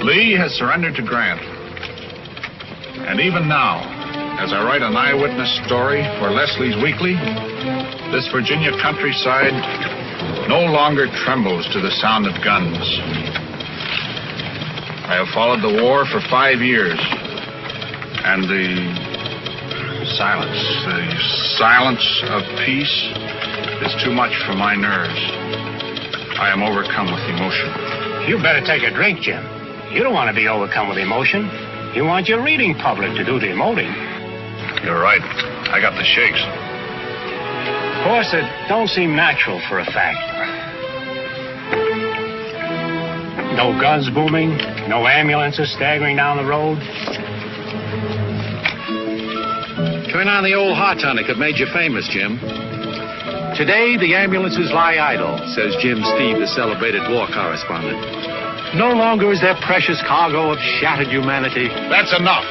Lee has surrendered to Grant. And even now, as I write an eyewitness story for Leslie's Weekly, this Virginia countryside no longer trembles to the sound of guns. I have followed the war for 5 years, and the silence of peace is too much for my nerves. I am overcome with emotion. You better take a drink, Jim. You don't want to be overcome with emotion. You want your reading public to do the emoting. You're right. I got the shakes. Of course, it don't seem natural for a fact. No guns booming, no ambulances staggering down the road. Turn on the old hot tonic that made you famous, Jim. Today, the ambulances lie idle, says Jim Steve, the celebrated war correspondent. No longer is their precious cargo of shattered humanity. That's enough.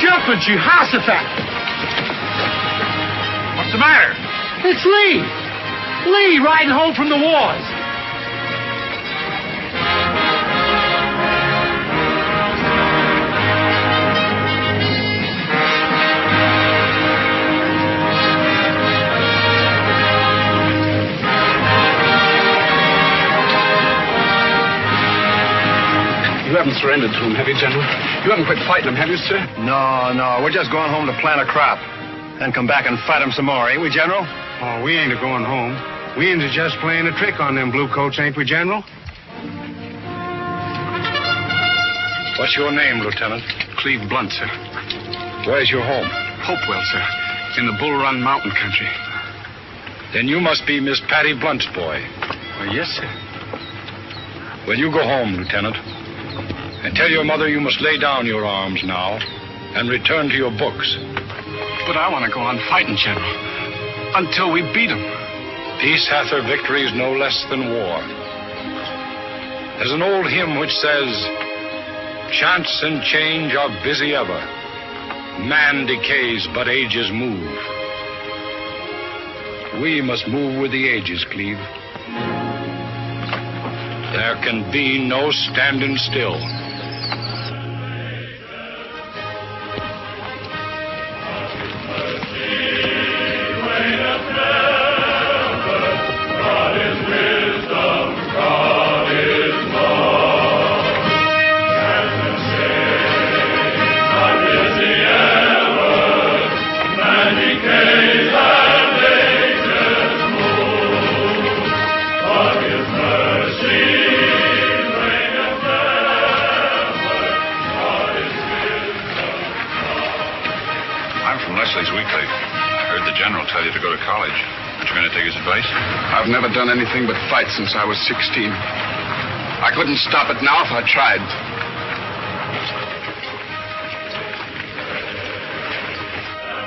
Jumping, Jehoshaphat! What's the matter? It's Lee! Lee riding home from the wars! You haven't surrendered to him, have you, General? You haven't quit fighting him, have you, sir? No. We're just going home to plant a crop. Then come back and fight him some more, ain't we, General? Oh, we ain't a-going home. We ain't just playing a trick on them bluecoats, ain't we, General? What's your name, Lieutenant? Cleve Blunt, sir. Where's your home? Hopewell, sir. In the Bull Run Mountain country. Then you must be Miss Patty Blunt's boy. Oh, yes, sir. Well, you go home, Lieutenant. And tell your mother you must lay down your arms now and return to your books. But I want to go on fighting, General. Until we beat them. Peace hath her victories no less than war. There's an old hymn which says, chance and change are busy ever. Man decays, but ages move. We must move with the ages, Cleve. There can be no standing still. I've never done anything but fight since I was 16. I couldn't stop it now if I tried.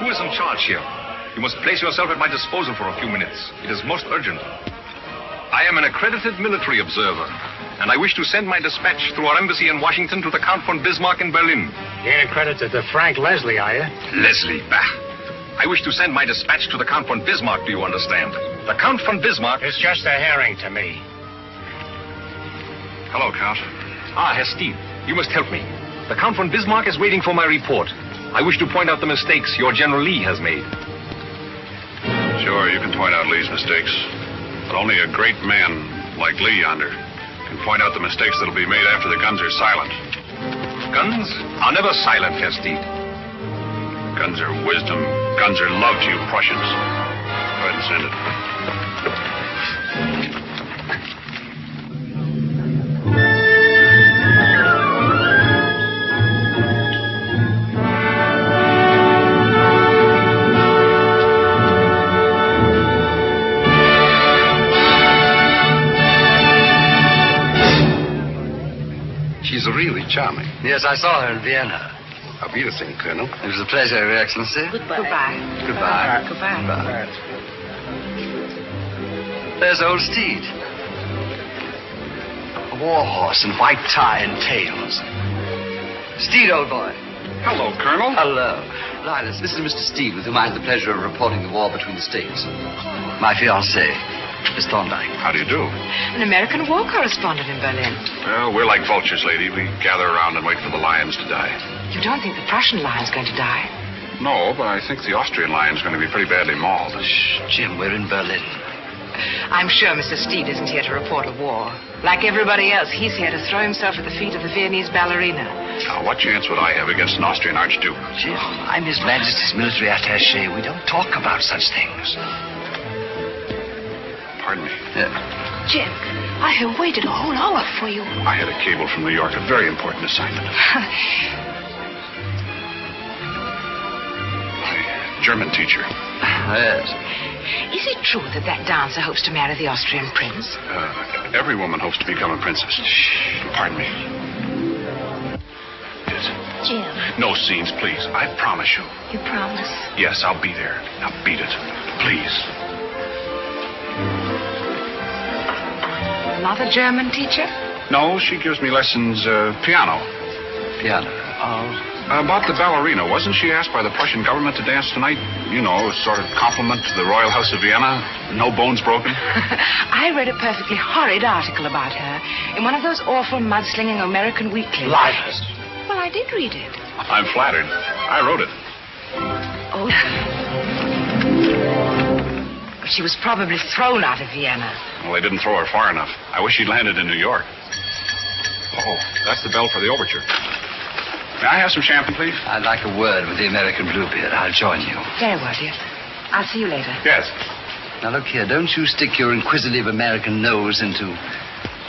Who is in charge here? You must place yourself at my disposal for a few minutes. It is most urgent. I am an accredited military observer, and I wish to send my dispatch through our embassy in Washington to the Count von Bismarck in Berlin. You ain't accredited to Frank Leslie, are you? Leslie, bah. I wish to send my dispatch to the Count von Bismarck, do you understand? The Count von Bismarck... It's just a herring to me. Hello, Count. Ah, Herr Steve, you must help me. The Count von Bismarck is waiting for my report. I wish to point out the mistakes your General Lee has made. Sure, you can point out Lee's mistakes. But only a great man like Lee yonder can point out the mistakes that'll be made after the guns are silent. Guns are never silent, Herr Steve. Guns are wisdom. Guns are love to you Prussians. Go ahead and send it. She's really charming. Yes, I saw her in Vienna. Auf Wiedersehen, Colonel. It was a pleasure, Your Excellency. Goodbye. Goodbye. Goodbye. There's old Steed. A war horse in white tie and tails. Steed, old boy. Hello, Colonel. Hello. Linus, this is Mr. Steed, with whom I had the pleasure of reporting the war between the states. My fiancée, Miss Thorndyke. How do you do? An American war correspondent in Berlin. Well, we're like vultures, lady. We gather around and wait for the lions to die. You don't think the Prussian lion's going to die? No, but I think the Austrian lion's going to be pretty badly mauled. Shh, Jim, we're in Berlin. I'm sure Mr. Steed isn't here to report a war. Like everybody else, he's here to throw himself at the feet of the Viennese ballerina. Now, what chance would I have against an Austrian archduke? Jim, I'm His Majesty's military attaché. We don't talk about such things. Pardon me. Jim, I have waited a whole hour for you. I had a cable from New York, a very important assignment. My German teacher. Yes. Is it true that dancer hopes to marry the Austrian prince? Every woman hopes to become a princess. Shh. Pardon me. Yes. Jim. No scenes, please. I promise you. You promise? Yes, I'll be there. Now beat it. Please. Not a German teacher? No, she gives me lessons, piano. Piano. Oh. About the ballerina. Wasn't she asked by the Prussian government to dance tonight? You know, a sort of compliment to the Royal House of Vienna. No bones broken. I read a perfectly horrid article about her in one of those awful mudslinging American weeklies. Liars. Well, I did read it. I'm flattered. I wrote it. Oh. She was probably thrown out of Vienna. Well, they didn't throw her far enough. I wish she'd landed in New York. Oh, that's the bell for the overture. May I have some champagne, please? I'd like a word with the American Bluebeard. I'll join you. Very well, dear. I'll see you later. Yes. Now, look here. Don't you stick your inquisitive American nose into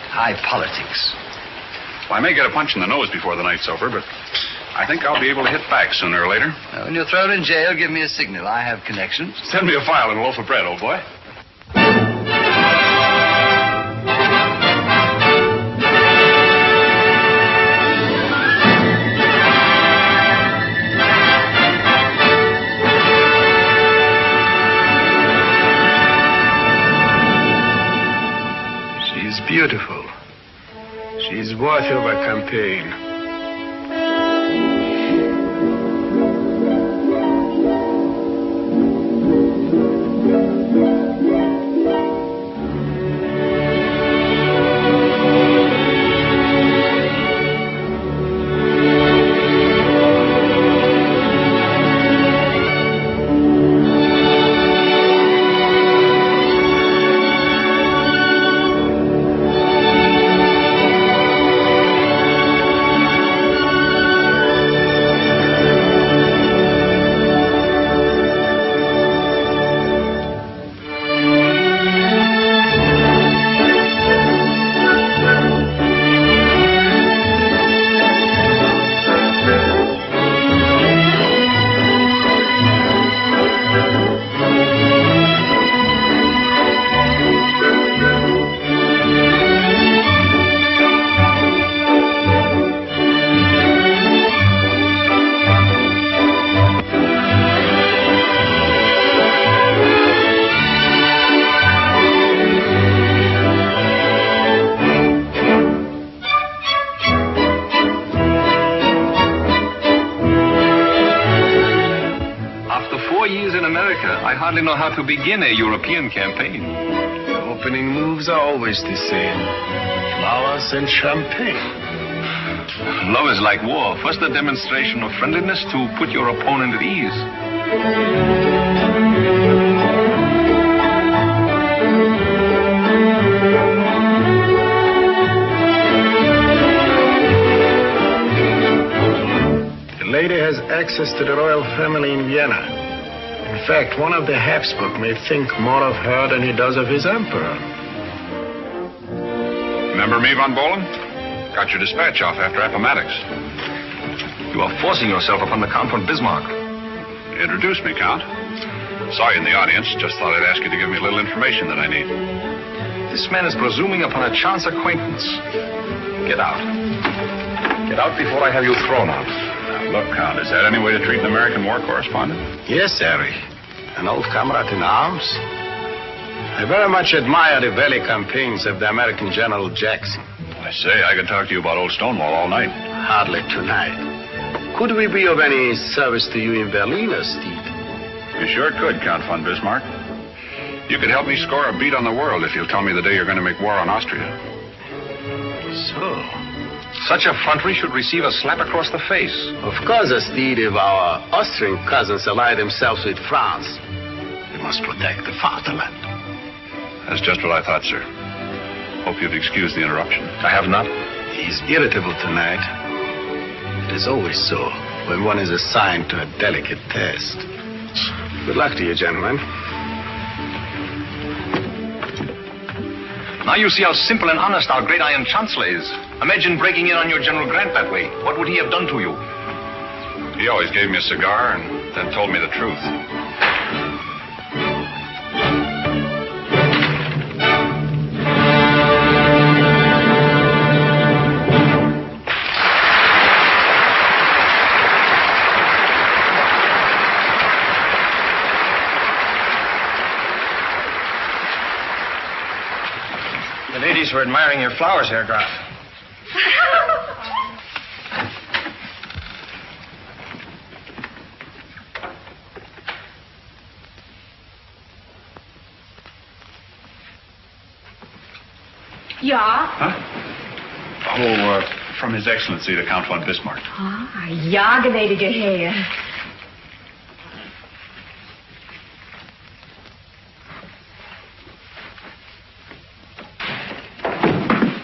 high politics. Well, I may get a punch in the nose before the night's over, but I think I'll be able to hit back sooner or later. Now, when you're thrown in jail, give me a signal. I have connections. Send me a file and a loaf of bread, old boy. Beautiful. She's worthy of a campaign. I hardly know how to begin a European campaign. The opening moves are always the same. Flowers and champagne. Love is like war. First a demonstration of friendliness to put your opponent at ease. The lady has access to the royal family in Vienna. In fact, one of the Habsburg may think more of her than he does of his emperor. Remember me, von Bohlen? Got your dispatch off after Appomattox. You are forcing yourself upon the Count von Bismarck. Introduce me, Count. Saw you in the audience. Just thought I'd ask you to give me a little information that I need. This man is presuming upon a chance acquaintance. Get out. Get out before I have you thrown out. Now, look, Count, is that any way to treat an American war correspondent? Yes, Harry. An old comrade in arms. I very much admire the valley campaigns of the American General Jackson. I say, I could talk to you about old Stonewall all night. Hardly tonight. Could we be of any service to you in Berlin, Steve? You sure could, Count von Bismarck. You could help me score a beat on the world if you'll tell me the day you're going to make war on Austria. So? Such effrontery should receive a slap across the face. Of course, Steve, if our Austrian cousins ally themselves with France, we must protect the fatherland. That's just what I thought, sir. Hope you've excused the interruption. I have not. He's irritable tonight. It is always so when one is assigned to a delicate task. Good luck to you, gentlemen. Now you see how simple and honest our great Iron Chancellor is. Imagine breaking in on your General Grant that way. What would he have done to you? He always gave me a cigar and then told me the truth. The ladies were admiring your flowers, Herr Graf. Ja? Huh? Oh, from His Excellency, the Count von Bismarck. Ah, ja, gnädige Herr.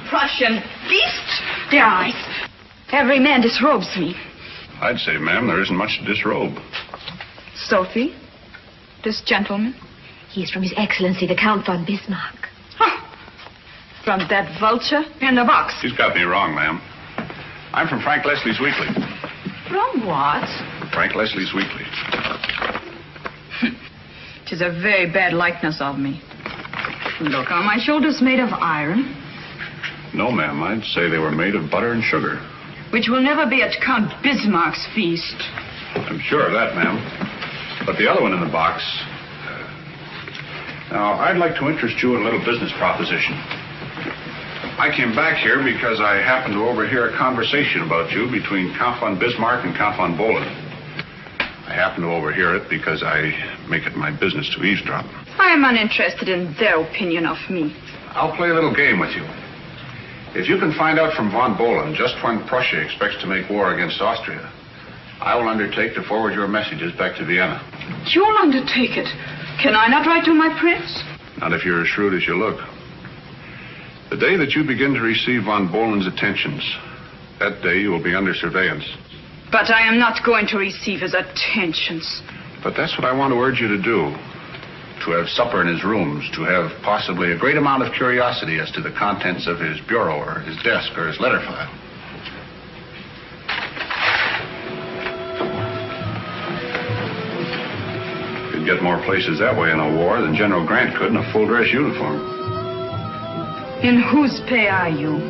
Prussian beast! Their eyes. Every man disrobes me. I'd say, ma'am, there isn't much to disrobe. Sophie? This gentleman? He's from His Excellency, the Count von Bismarck. From that vulture in the box. She's got me wrong, ma'am. I'm from Frank Leslie's Weekly. From what? Frank Leslie's Weekly. It is a very bad likeness of me. Look, are my shoulders made of iron? No, ma'am. I'd say they were made of butter and sugar. Which will never be at Count Bismarck's feast. I'm sure of that, ma'am. But the other one in the box... Now, I'd like to interest you in a little business proposition. I came back here because I happened to overhear a conversation about you between Count von Bismarck and Count von Bohlen. I happened to overhear it because I make it my business to eavesdrop. I am uninterested in their opinion of me. I'll play a little game with you. If you can find out from von Bohlen just when Prussia expects to make war against Austria, I will undertake to forward your messages back to Vienna. You'll undertake it. Can I not write to my prince? Not if you're as shrewd as you look. The day that you begin to receive von Bohlen's attentions, that day you will be under surveillance. But I am not going to receive his attentions. But that's what I want to urge you to do. To have supper in his rooms, to have possibly a great amount of curiosity as to the contents of his bureau or his desk or his letter file. You'd get more places that way in a war than General Grant could in a full-dress uniform. In whose pay are you?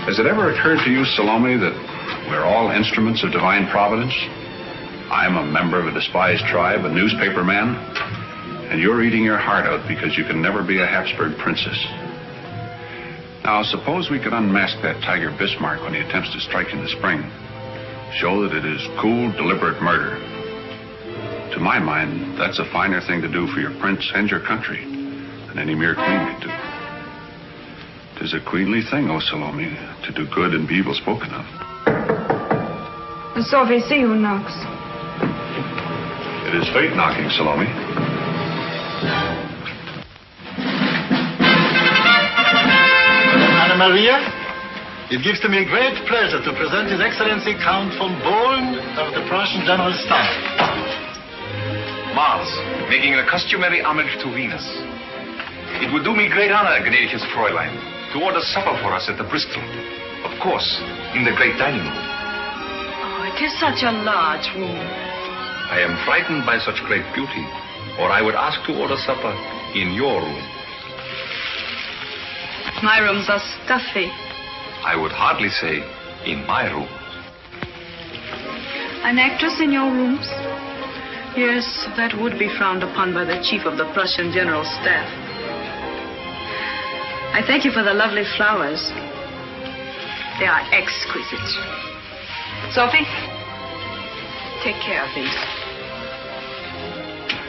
Has it ever occurred to you, Salome, that we're all instruments of divine providence? I'm a member of a despised tribe, a newspaper man, and you're eating your heart out because you can never be a Habsburg princess. Now, suppose we could unmask that Tiger Bismarck when he attempts to strike in the spring. Show that it is cool, deliberate murder. To my mind, that's a finer thing to do for your prince and your country than any mere queen could do. 'Tis a queenly thing, O Salome, to do good and be evil spoken of. Sophie, see who knocks. It is fate knocking, Salome. Anna Maria, it gives to me great pleasure to present His Excellency Count von Bohlen of the Prussian General Staff. Mars, making a customary homage to Venus. It would do me great honor, gnädiges Fräulein, to order supper for us at the Bristol. Of course, in the great dining room. Oh, it is such a large room. I am frightened by such great beauty, or I would ask to order supper in your room. My rooms are stuffy. I would hardly say in my room. An actress in your rooms? Yes, that would be frowned upon by the chief of the Prussian General Staff. I thank you for the lovely flowers. They are exquisite. Sophie, take care of these.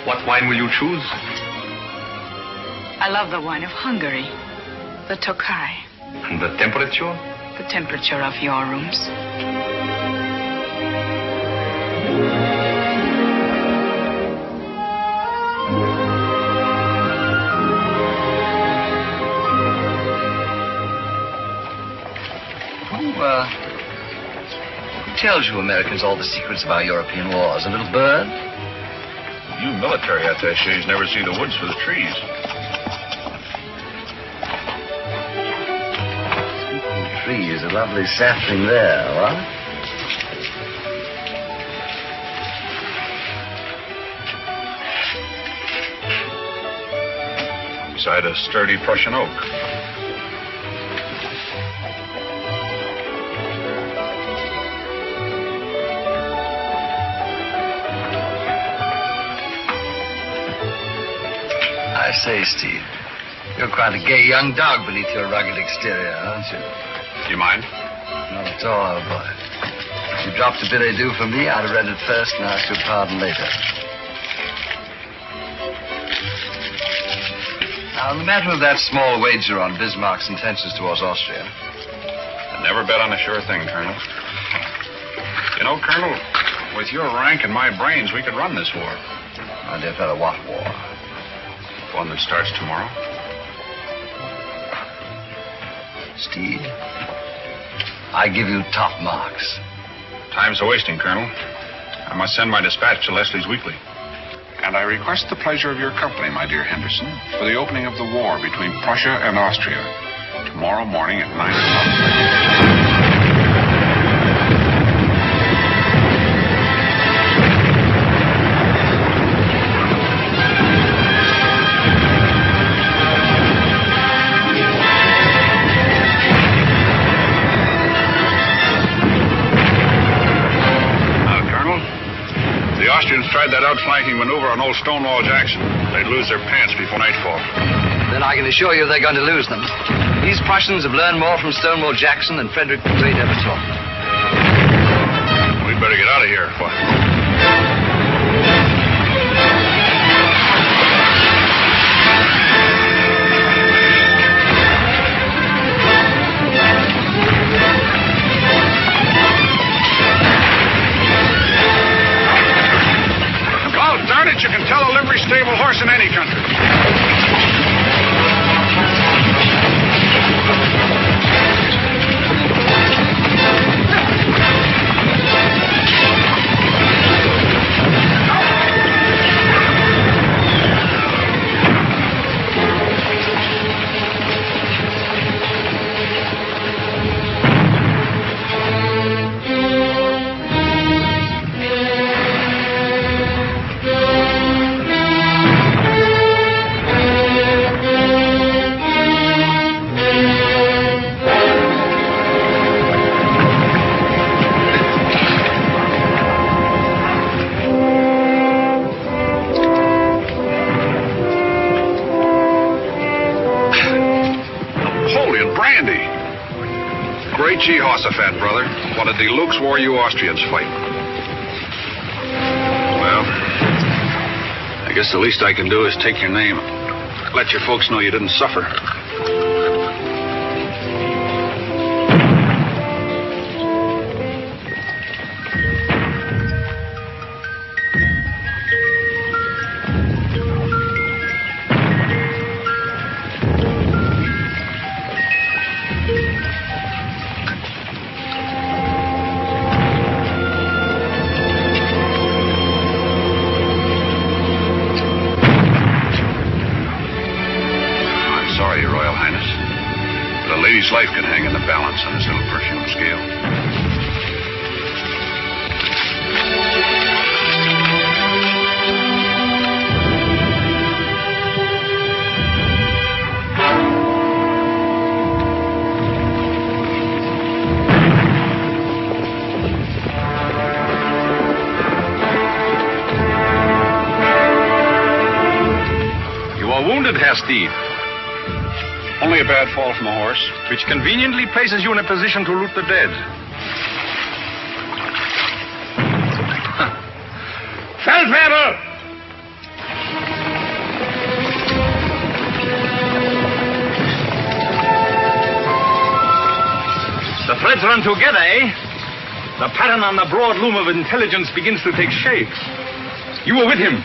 What wine will you choose? I love the wine of Hungary, the Tokai. And the temperature? The temperature of your rooms. Who tells you Americans all the secrets of our European wars? A little bird? You military attachés never see the woods for the trees. Trees, a lovely sapling there, what? Beside a sturdy Prussian oak. I say, Steve, you're quite a gay young dog beneath your rugged exterior, aren't you? Do you mind? Not at all, old boy. If you dropped a billet doux for me, I'd have read it first and asked your pardon later. Now, on the matter of that small wager on Bismarck's intentions towards Austria. I never bet on a sure thing, Colonel. You know, Colonel, with your rank and my brains, we could run this war. My dear fellow, what war? One that starts tomorrow. Steve, I give you top marks. Time's a-wasting, Colonel. I must send my dispatch to Leslie's Weekly. And I request the pleasure of your company, my dear Henderson, for the opening of the war between Prussia and Austria tomorrow morning at 9 o'clock. Tried that outflanking maneuver on old Stonewall Jackson. They'd lose their pants before nightfall. Then I can assure you they're going to lose them. These Prussians have learned more from Stonewall Jackson than Frederick the Great ever taught. We'd better get out of here. What? You can tell a livery stable horse in any country. Jehoshaphat, brother. What a deluxe war you Austrians fight. Well, I guess the least I can do is take your name. Let your folks know you didn't suffer. Life can hang in the balance on this little perfume scale. You are wounded, Herr Steve. Only a bad fall from a horse. Which conveniently places you in a position to loot the dead. Feldwebel! The threads run together, eh? The pattern on the broad loom of intelligence begins to take shape. You were with him.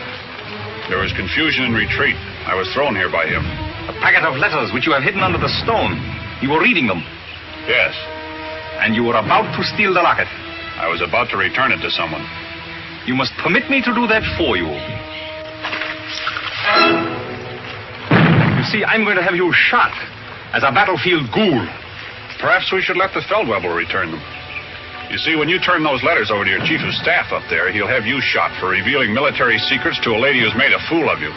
There was confusion and retreat. I was thrown here by him. A packet of letters which you have hidden under the stone. You were reading them. Yes. And you were about to steal the locket. I was about to return it to someone. You must permit me to do that for you. You see, I'm going to have you shot as a battlefield ghoul. Perhaps we should let the Feldwebel return them. You see, when you turn those letters over to your chief of staff up there, he'll have you shot for revealing military secrets to a lady who's made a fool of you.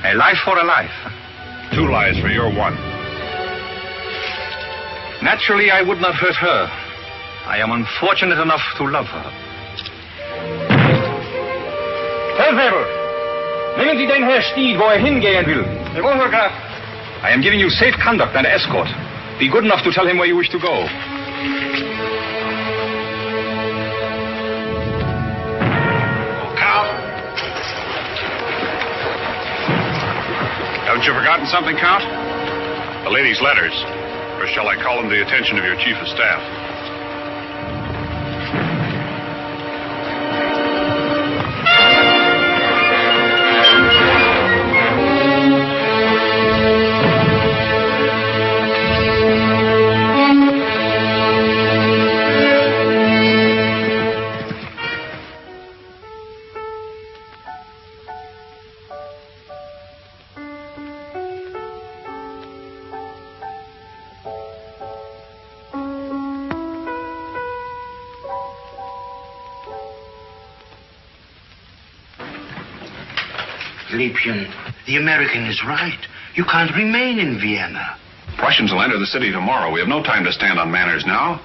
A life for a life. 2 lives for your 1. Naturally, I would not hurt her. I am unfortunate enough to love her. Feldwebel, nehmen Sie den Herr Stied, wo hingehen will. Jawohl, Graf. I am giving you safe conduct and escort. Be good enough to tell him where you wish to go. Haven't you forgotten something, Count? The lady's letters. Or shall I call them to the attention of your chief of staff? Liebchen, the American is right. You can't remain in Vienna. Prussians will enter the city tomorrow. We have no time to stand on manners now.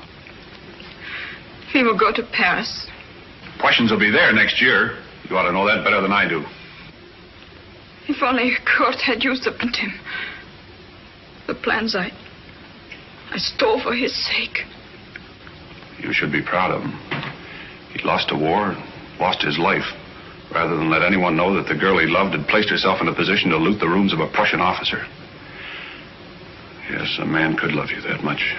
We will go to Paris. Prussians will be there next year. You ought to know that better than I do. If only Kurt had usurped him. The plans I stole for his sake. You should be proud of him. He lost a war, lost his life, rather than let anyone know that the girl he loved had placed herself in a position to loot the rooms of a Prussian officer. Yes, a man could love you that much.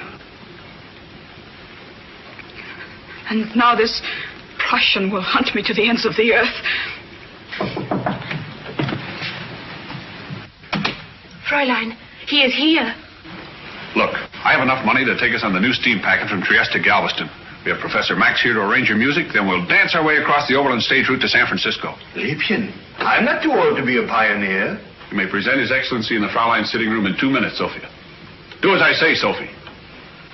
And now this Prussian will hunt me to the ends of the earth. Fräulein, he is here. Look, I have enough money to take us on the new steam packet from Trieste to Galveston. We have Professor Max here to arrange your music, then we'll dance our way across the overland stage route to San Francisco. Liebchen, I'm not too old to be a pioneer. You may present His Excellency in the Fräulein's sitting room in 2 minutes, Sophia. Do as I say, Sophie.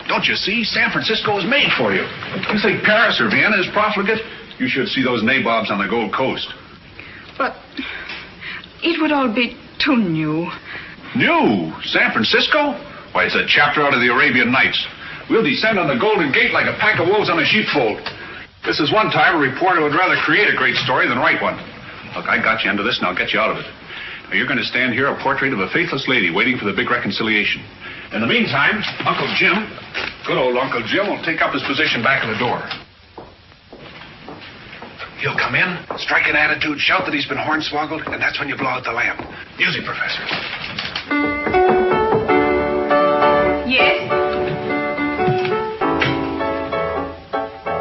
Don't you see? San Francisco is made for you. You think Paris or Vienna is profligate? You should see those nabobs on the Gold Coast. But it would all be too new. New? San Francisco? Why, it's a chapter out of the Arabian Nights. We'll descend on the Golden Gate like a pack of wolves on a sheepfold. This is one time a reporter would rather create a great story than write one. Look, I got you into this, and I'll get you out of it. Now, you're going to stand here a portrait of a faithless lady waiting for the big reconciliation. In the meantime, Uncle Jim, good old Uncle Jim, will take up his position back of the door. He'll come in, strike an attitude, shout that he's been hornswoggled, and that's when you blow out the lamp. Music, Professor. Yes?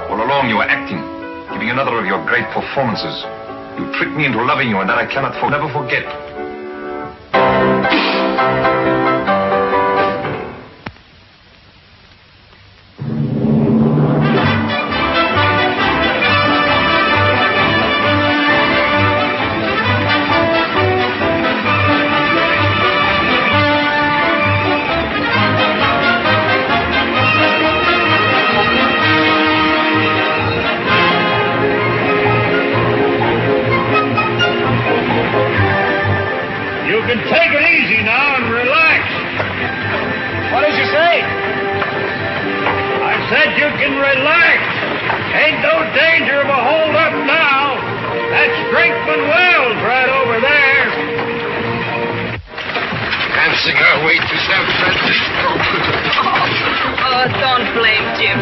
All along you were acting, giving another of your great performances. You tricked me into loving you, and that I cannot never forget. Oh, don't blame Jim.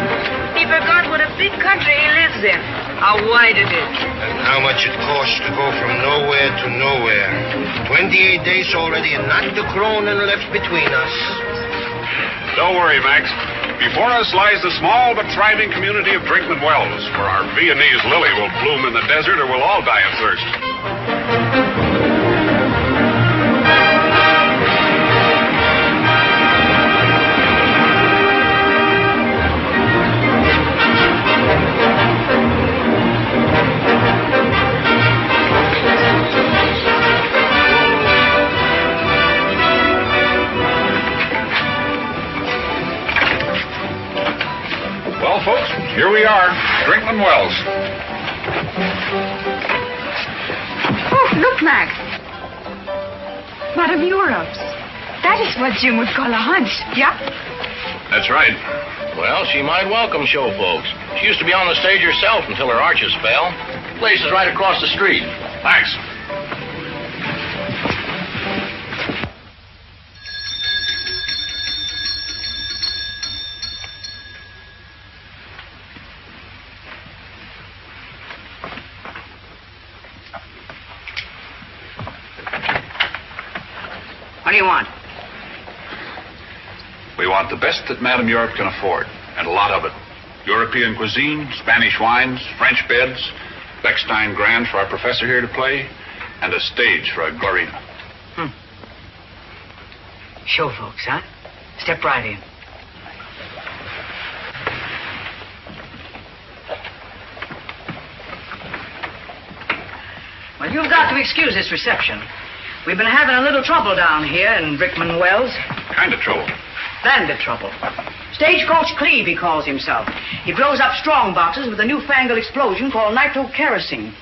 He forgot what a big country he lives in. how wide it is. And how much it costs to go from nowhere to nowhere. 28 days already and not the kronen left between us. Don't worry, Max. Before us lies the small but thriving community of Brinkman Wells, where our Viennese lily will bloom in the desert or we'll all die of thirst. Well, folks, here we are, Brinkman Wells. Oh, look, Max. Madame Europe's. That is what Jim would call a hunch, yeah? That's right. Well, she might welcome show folks. She used to be on the stage herself until her arches fell. Place is right across the street. Thanks. What do you want? We want the best that Madame Europe can afford, and a lot of it. European cuisine, Spanish wines, French beds, Bechstein Grand for our professor here to play, and a stage for a Glorina. Show folks, huh? Step right in. Well, you've got to excuse this reception. We've been having a little trouble down here in Brickman Wells. Kind of trouble. Bandit trouble. Stagecoach Cleve, he calls himself. He blows up strong boxes with a newfangled explosion called nitrokerosene.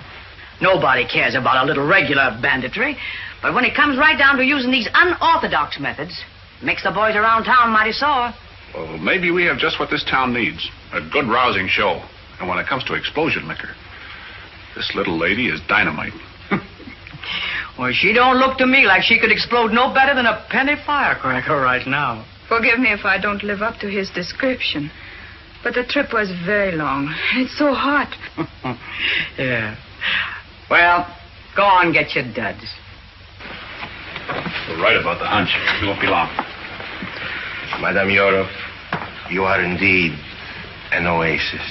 Nobody cares about a little regular banditry, but when it comes right down to using these unorthodox methods, it makes the boys around town mighty sore. Well, maybe we have just what this town needs. A good rousing show. And when it comes to explosion liquor, this little lady is dynamite. Well, she don't look to me like she could explode no better than a penny firecracker right now. Forgive me if I don't live up to his description. But the trip was very long. It's so hot. Yeah. Well, go on, get your duds. We're right about the hunch. We won't be long. Madame Europe, you are indeed an oasis.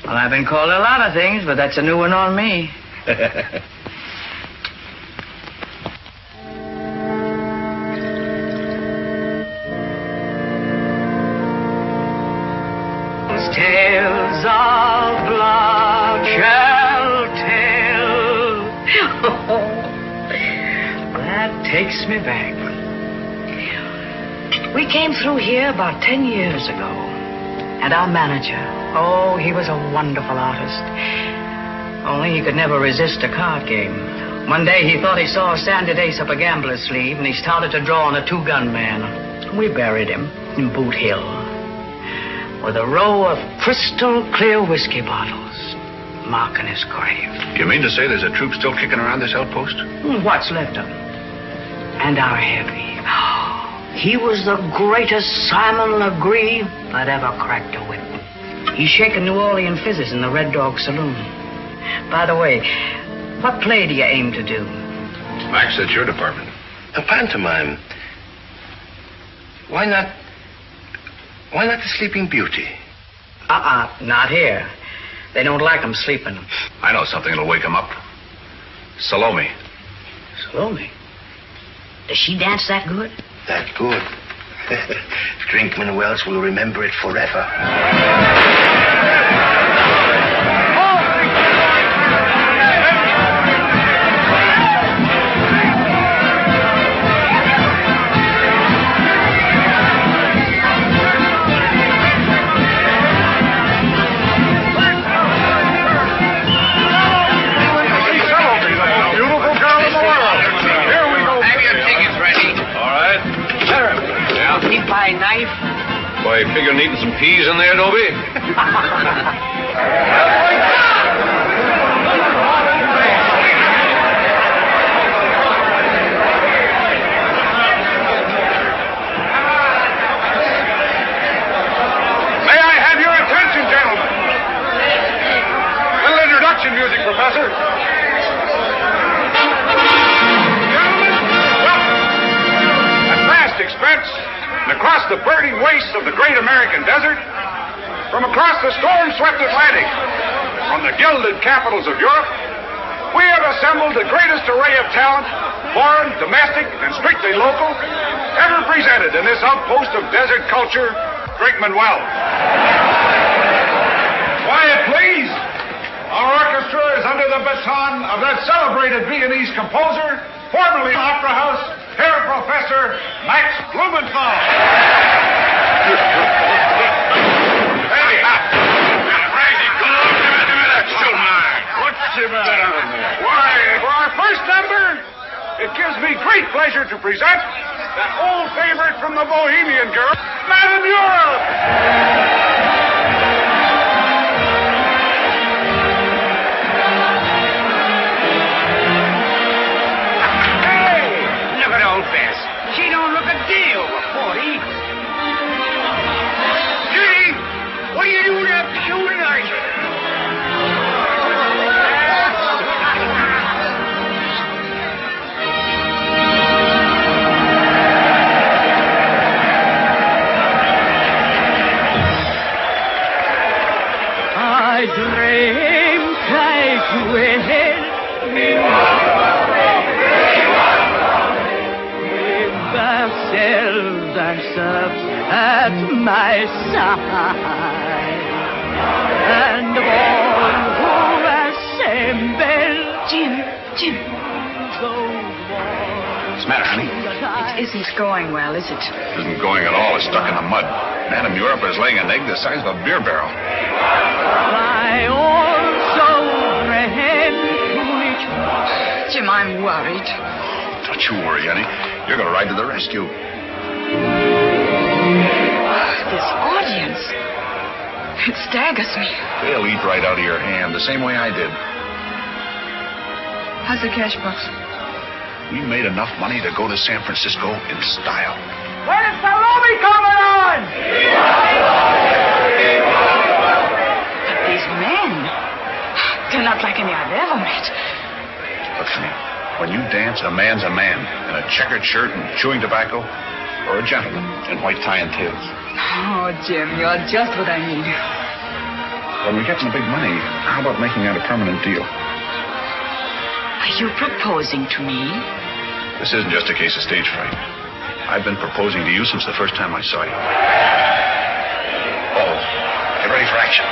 Well, I've been called a lot of things, but that's a new one on me. Tales of blood shall tell. That takes me back. We came through here about 10 years ago. And our manager, oh, he was a wonderful artist. Only he could never resist a card game. One day he thought he saw a sanded ace up a gambler's sleeve, and he started to draw on a two-gun man. We buried him in Boot Hill, with a row of crystal clear whiskey bottles marking his grave. You mean to say there's a troop still kicking around this outpost? What's left of him. And our heavy. He was the greatest Simon Legree that ever cracked a whip. He's shaking New Orleans fizzes in the Red Dog Saloon. By the way, what play do you aim to do? Max, that's your department. A pantomime. Why not the Sleeping Beauty? Not here. They don't like 'em sleeping. I know something that'll wake 'em up. Salome. Salome? Does she dance that good? That good. Brinkman Wells will remember it forever. By knife? Boy, figure needing some peas in there, Dobie? May I have your attention, gentlemen? Little desert. At vast expense and across the burning wastes of the great American desert, from across the storm-swept Atlantic, from the gilded capitals of Europe, we have assembled the greatest array of talent, foreign, domestic, and strictly local, ever presented in this outpost of desert culture, Brinkman Wells. Quiet, please. Our orchestra is under the baton of that celebrated Viennese composer, formerly Opera House, Herr Professor Max Blumenthal. Hey, what's the matter? Why, for our first number, it gives me great pleasure to present that old favorite from the Bohemian Girl, Madame Europe. Bess. She don't look a day over 40. Judy, what are you doing up the show tonight? I dream quite well. Ourselves and serves at my side, and all who assemble. Jim. What's the matter, honey? It isn't going well, is it? It isn't going at all. It's stuck in the mud. Madame Europe is laying an egg the size of a beer barrel. I also rehend to each. Jim, I'm worried. Don't you worry, honey. You're going to ride to the rescue. This audience. It staggers me. They'll eat right out of your hand, the same way I did. How's the cash box? We made enough money to go to San Francisco in style. When is Salome coming on? But these men, they're not like any I've ever met. Look, honey, when you dance, a man's a man in a checkered shirt and chewing tobacco, or a gentleman in white tie and tails. Oh, Jim, you're just what I need. When we get some big money, how about making that a permanent deal? Are you proposing to me? This isn't just a case of stage fright. I've been proposing to you since the first time I saw you. Oh, get ready for action.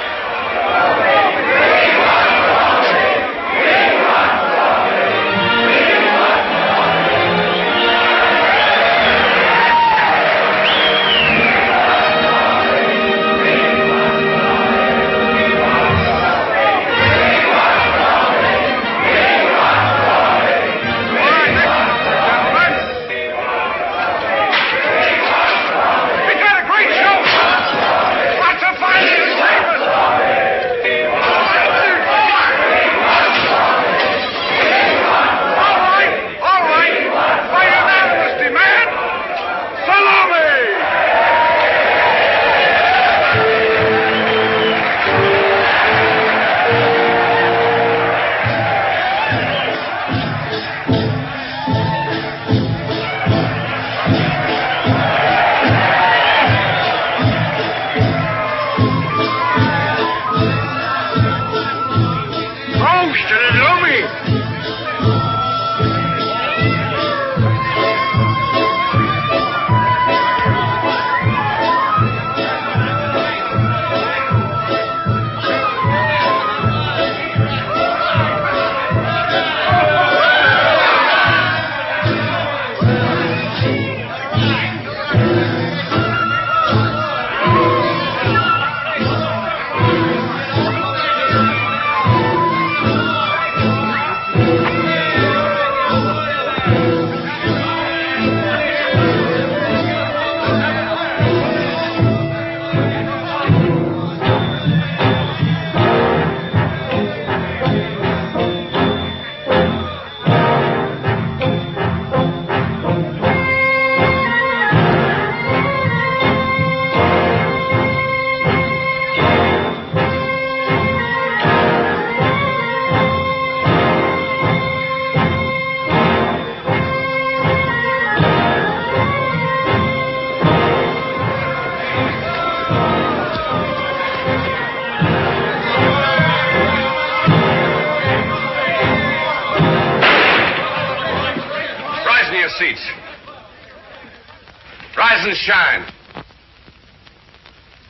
shine.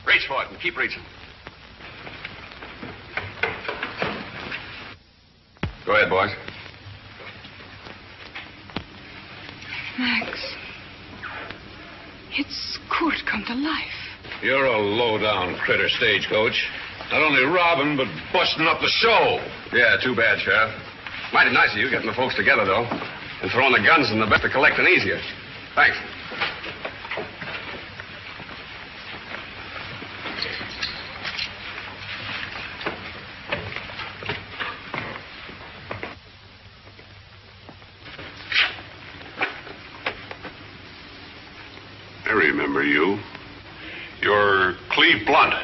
Reach for it and keep reaching. Go ahead, boys. Max. It's cool to come to life. You're a low-down critter, Stagecoach. Not only robbing, but busting up the show. Yeah, too bad, Sheriff. Mighty nice of you getting the folks together, though. And throwing the guns in the best to collecting easier. Thanks. I remember you. You're Cleve Blunt.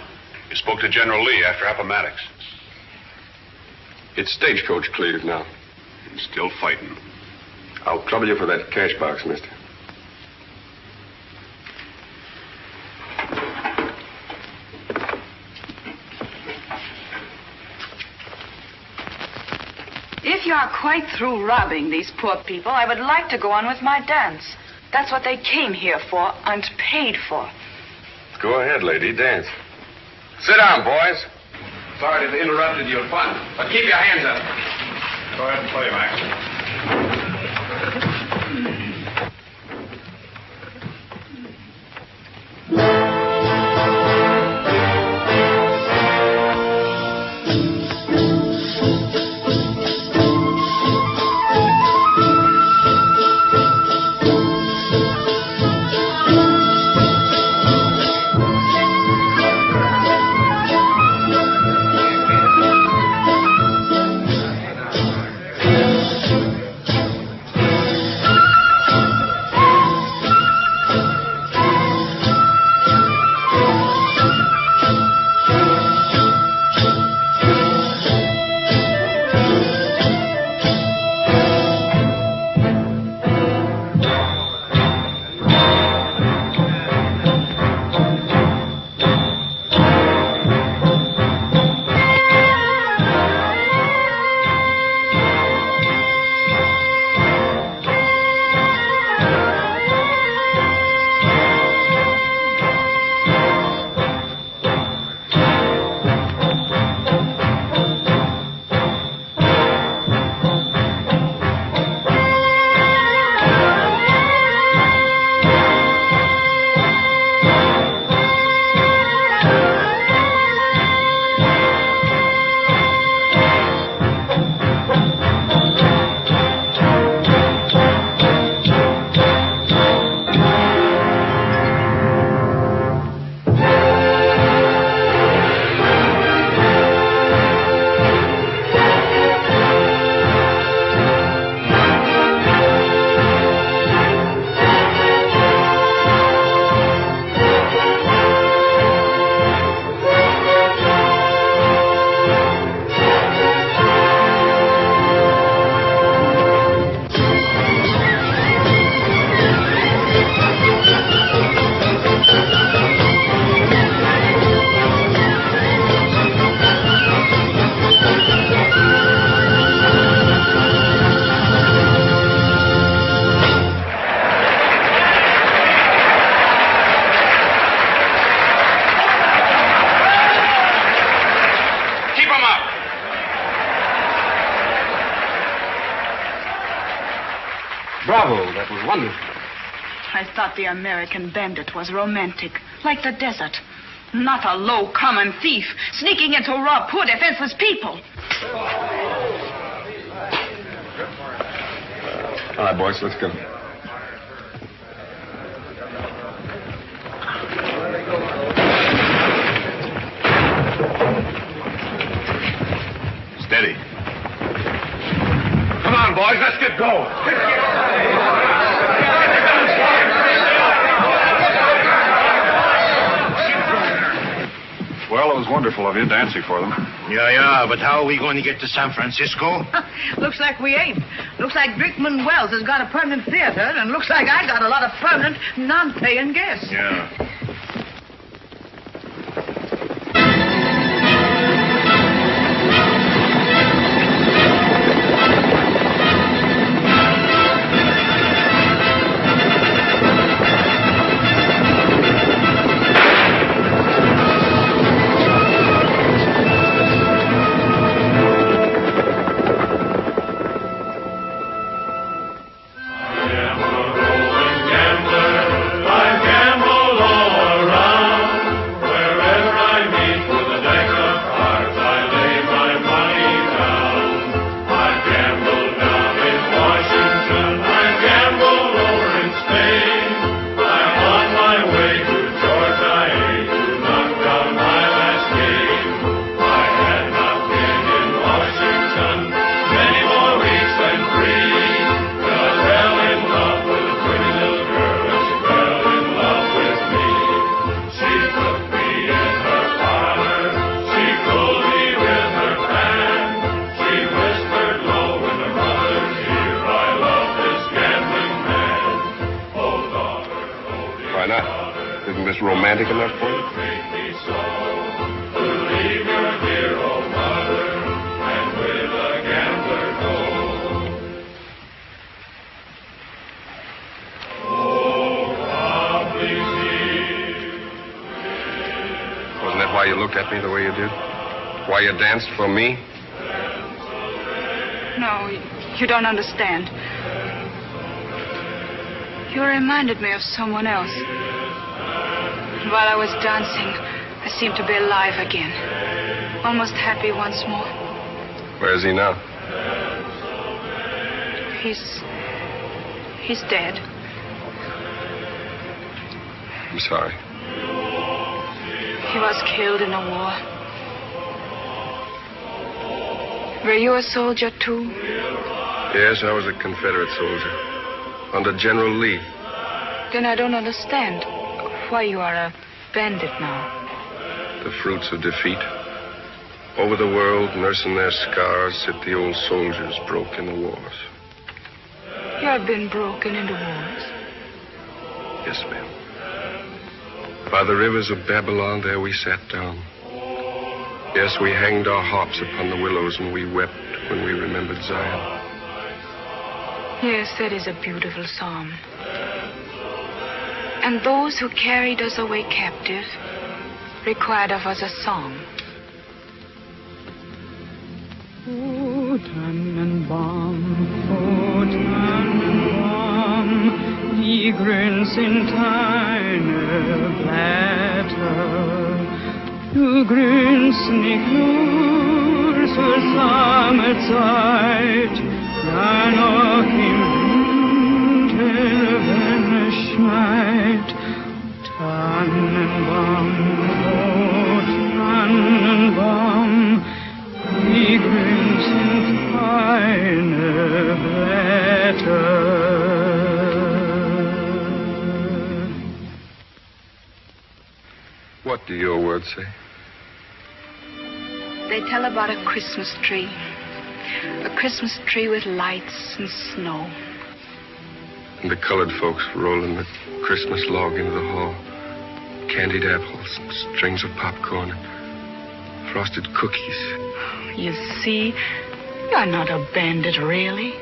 You spoke to General Lee after Appomattox. It's Stagecoach Cleve now. He's still fighting. I'll trouble you for that cash box, mister. If you are quite through robbing these poor people, I would like to go on with my dance. That's what they came here for and paid for. Go ahead, lady. Dance. Sit down, boys. Sorry to have interrupted your fun, but keep your hands up. Go ahead and play, Max. Bravo, that was wonderful. I thought the American bandit was romantic, like the desert. Not a low, common thief, sneaking into rob poor, defenseless people. All right, boys, let's go. Steady. Come on, boys, let's get going. Well, it was wonderful of you dancing for them. Yeah, but how are we going to get to San Francisco? Looks like we ain't. Looks like Brickman Wells has got a permanent theater, and looks like I got a lot of permanent non-paying guests. Yeah. romantic enough for you? Wasn't that why you looked at me the way you did? Why you danced for me? No, you don't understand. You reminded me of someone else. While I was dancing, I seemed to be alive again. Almost happy once more. Where is he now? He's dead. I'm sorry. He was killed in a war. Were you a soldier, too? Yes, I was a Confederate soldier. Under General Lee. Then I don't understand why you are a bandit now. The fruits of defeat. Over the world, nursing their scars, sit the old soldiers broke in the wars. You have been broken in the wars? Yes, ma'am. By the rivers of Babylon, there we sat down. Yes, we hanged our harps upon the willows, and we wept when we remembered Zion. Yes, that is a beautiful psalm. And those who carried us away captive required of us a song. O Tannenbaum, O Tannenbaum, wie grün sind deine Blätter. Du grünst nicht nur zur Sommerzeit, ja noch im Winter, wenn es schneit. Tannenbaum, oh Tannenbaum, wie grün sind deine Blätter. What do your words say? They tell about a Christmas tree. A Christmas tree with lights and snow. And the colored folks rolling the Christmas log into the hall. Candied apples and strings of popcorn and frosted cookies. You see, you're not a bandit, really.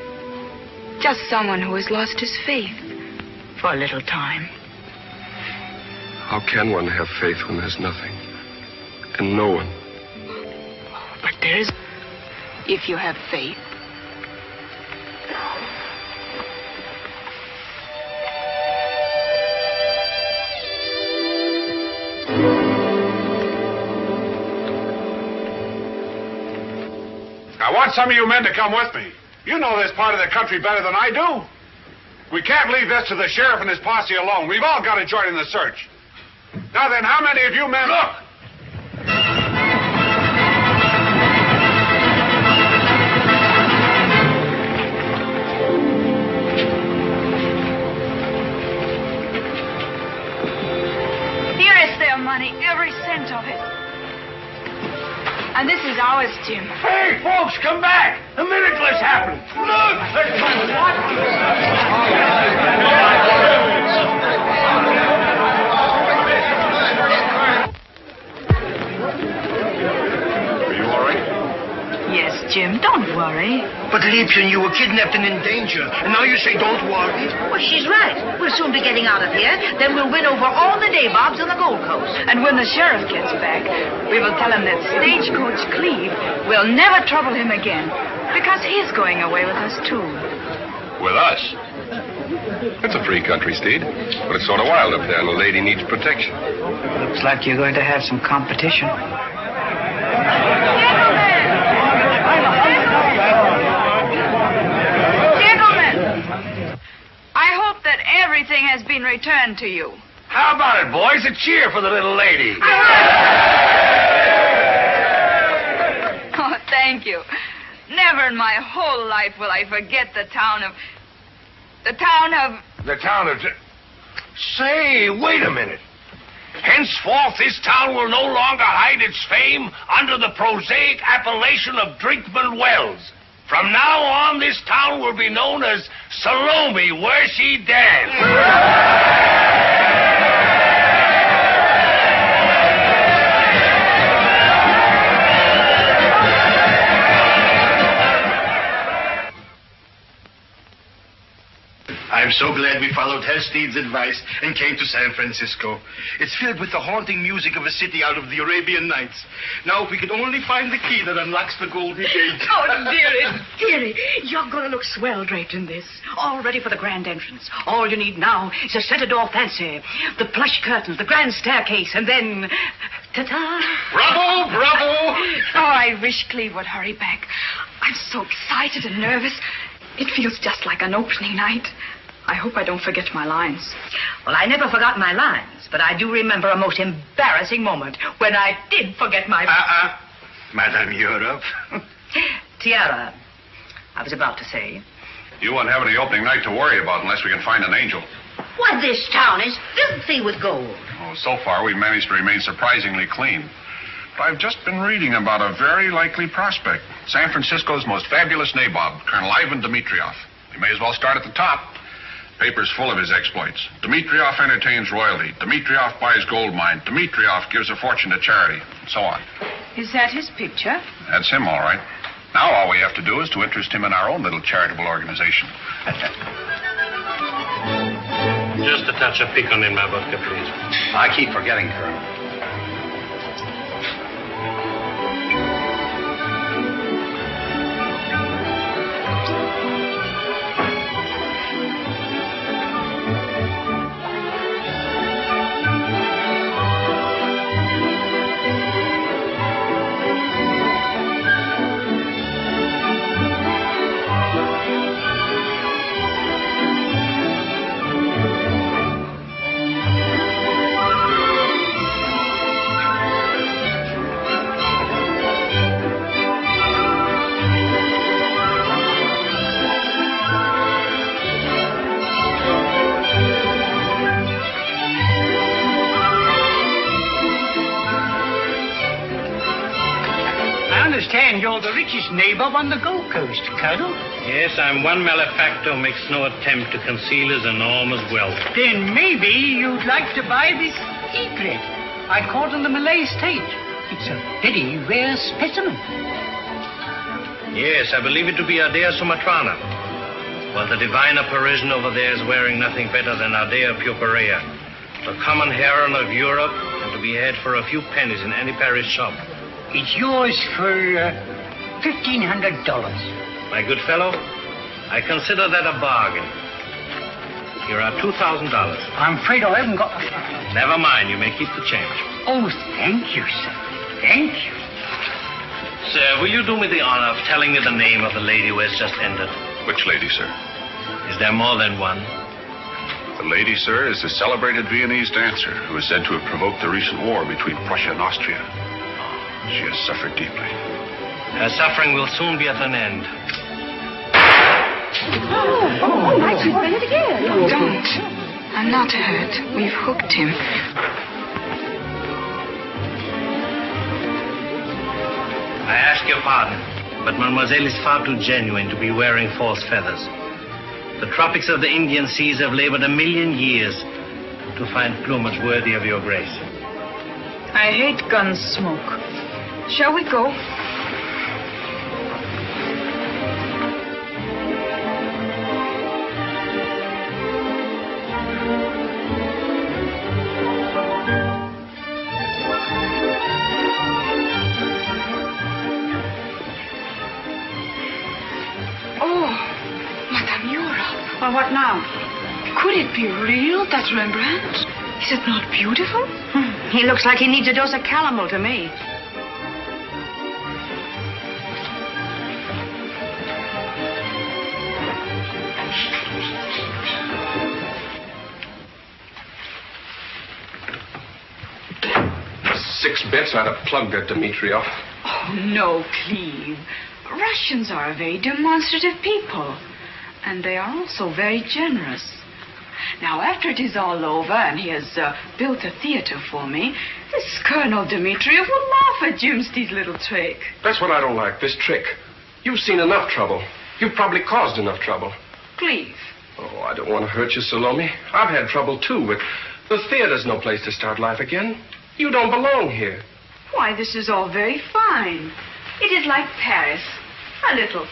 Just someone who has lost his faith for a little time. How can one have faith when there's nothing? And no one? But there's... if you have faith. I want some of you men to come with me. You know this part of the country better than I do. We can't leave this to the sheriff and his posse alone. We've all got to join in the search. Now then, how many of you men... Look! Here is their money, every cent of it. And this is ours, Jim. Hey, folks, come back! A miracle's happened. Look! Are you all right? Yes, Jim, don't worry. But, Liebchen, you were kidnapped and in danger. And now you say don't worry? Well, she's right. We'll soon be getting out of here. Then we'll win over all the nabobs on the Gold Coast. And when the sheriff gets back, we will tell him that Stagecoach Cleve will never trouble him again. Because he's going away with us, too. With us? It's a free country, Steed. But it's sort of wild up there, and the lady needs protection. Looks like you're going to have some competition. Gentlemen, I hope that everything has been returned to you. How about it, boys? A cheer for the little lady. Oh, thank you. Never in my whole life will I forget the town of... The town of... Say, wait a minute. Henceforth, this town will no longer hide its fame under the prosaic appellation of Drinkman Wells. From now on, this town will be known as Salome, where she danced. so glad we followed Herr Steed's advice and came to San Francisco. It's filled with the haunting music of a city out of the Arabian Nights. Now, if we could only find the key that unlocks the Golden Gate. Oh, dearie, you're going to look swell draped in this. All ready for the grand entrance. All you need now is a center door fancy, the plush curtains, the grand staircase, and then... ta-ta! Bravo, bravo! Oh, I wish Cleve would hurry back. I'm so excited and nervous. It feels just like an opening night. I hope I don't forget my lines. Well, I never forgot my lines, but I do remember a most embarrassing moment when I did forget my... Madame Europe. Tiara, I was about to say... You won't have any opening night to worry about unless we can find an angel. Why, this town is filthy with gold. Oh, so far, we've managed to remain surprisingly clean. But I've just been reading about a very likely prospect. San Francisco's most fabulous nabob, Colonel Ivan Dmitriev. We may as well start at the top. Paper's full of his exploits. Dmitriev entertains royalty. Dmitriev buys gold mine. Dmitriev gives a fortune to charity, and so on. Is that his picture? That's him, all right. Now all we have to do is to interest him in our own little charitable organization. Just a touch of piquant in my vodka, please. I keep forgetting, Colonel. You're the richest nabob on the Gold Coast, Colonel. Yes, I'm one malefactor who makes no attempt to conceal his enormous wealth. Then maybe you'd like to buy this egret I caught on the Malay state. It's a very rare specimen. Yes, I believe it to be Ardea sumatrana. But the diviner Parisian over there is wearing nothing better than Ardea purpurea, the common heron of Europe, and to be had for a few pennies in any Paris shop. It's yours for $1,500. My good fellow, I consider that a bargain. Here are $2,000. I'm afraid I haven't got... Never mind, you may keep the change. Oh, thank you, sir. Thank you. Sir, will you do me the honor of telling me the name of the lady who has just entered? Which lady, sir? Is there more than one? The lady, sir, is the celebrated Viennese dancer who is said to have provoked the recent war between Prussia and Austria. She has suffered deeply. Her suffering will soon be at an end. Oh, I should say it again. Don't. I'm not hurt. We've hooked him. I ask your pardon, but Mademoiselle is far too genuine to be wearing false feathers. The tropics of the Indian seas have labored 1,000,000 years to find plumage worthy of your grace. I hate gun smoke. Shall we go? Well, what now? Could it be real, that Rembrandt? Is it not beautiful? He looks like he needs a dose of calomel to me. Six bets I'd have plugged that Dmitriev. Oh, no, Cleve. Russians are a very demonstrative people. And they are also very generous. Now, after it is all over and he has built a theater for me, this Colonel Dmitriev will laugh at Jim Steed's little trick. That's what I don't like, this trick. You've seen enough trouble. You've probably caused enough trouble. Cleve. Oh, I don't want to hurt you, Salome. I've had trouble, too, but the theater's no place to start life again. You don't belong here. Why, this is all very fine. It is like Paris. A little.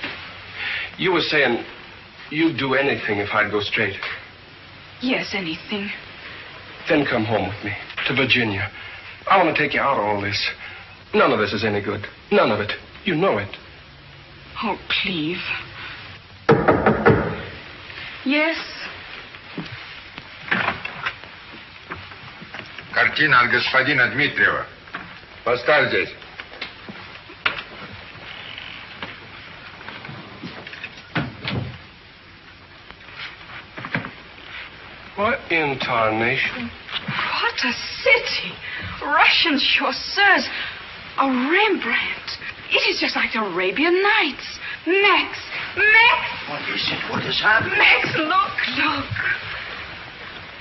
You were saying... you'd do anything if I'd go straight. Yes, anything. Then come home with me to Virginia. I want to take you out of all this. None of this is any good. None of it. You know it. Oh, Cleve. Yes? Картина от господина Дмитриева. Поставь здесь. What in tarnation? What a city! Russian chausseurs. A Rembrandt. It is just like the Arabian Nights. Max! Max! What is it? What has happened? Max, look!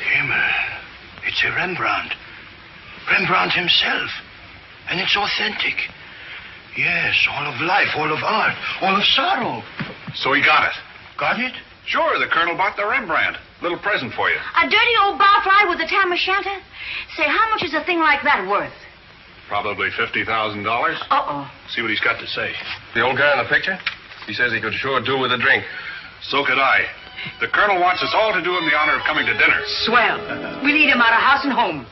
Himmel. It's a Rembrandt. Rembrandt himself. And it's authentic. Yes, all of life, all of art, all of sorrow. So he got it. Got it? Sure, the colonel bought the Rembrandt. Little present for you. A dirty old bar fly with a tam o' shanter? Say, how much is a thing like that worth? Probably $50,000. Uh-oh. See what he's got to say. The old guy in the picture? He says he could sure do with a drink. So could I. The colonel wants us all to do him the honor of coming to dinner. Swell. We lead him out of house and home.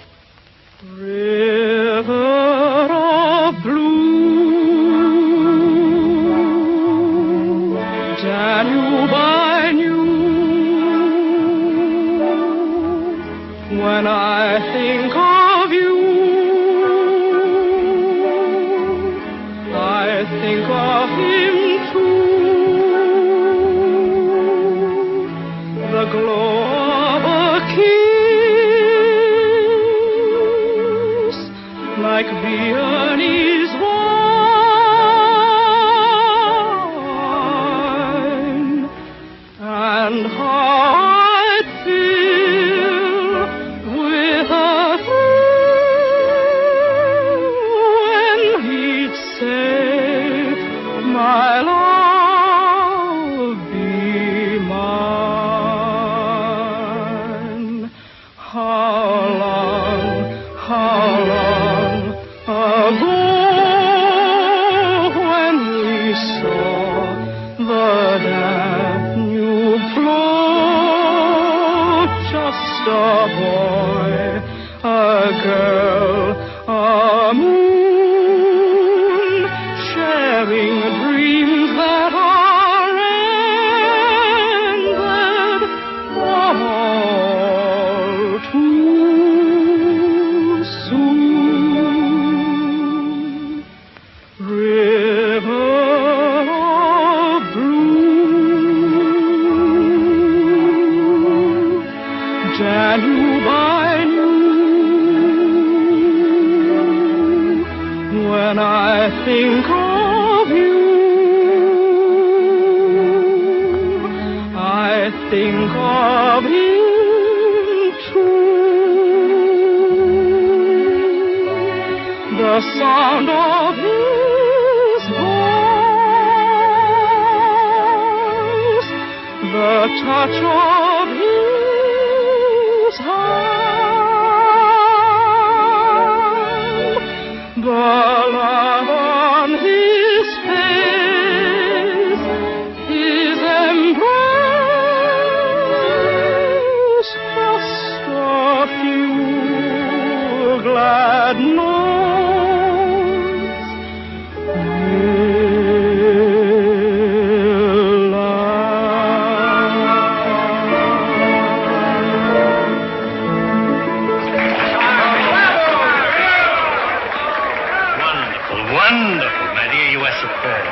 River of blue, Danube I knew. When I think of you, I think of him too. The glow of a kiss, like Viennese wine, and how I'd feel with a thrill when he'd say, my love, be mine. How long ago when we saw the Danube flow, just a boy, a girl, a moon, sharing dreams that are ended all too soon. River of blue, Danube I knew. When I think of you, I think of him too. The sound of his voice, the touch of his hand, the love on his face, his embrace, just a few glad notes will Wonderful, my dear. You are superb.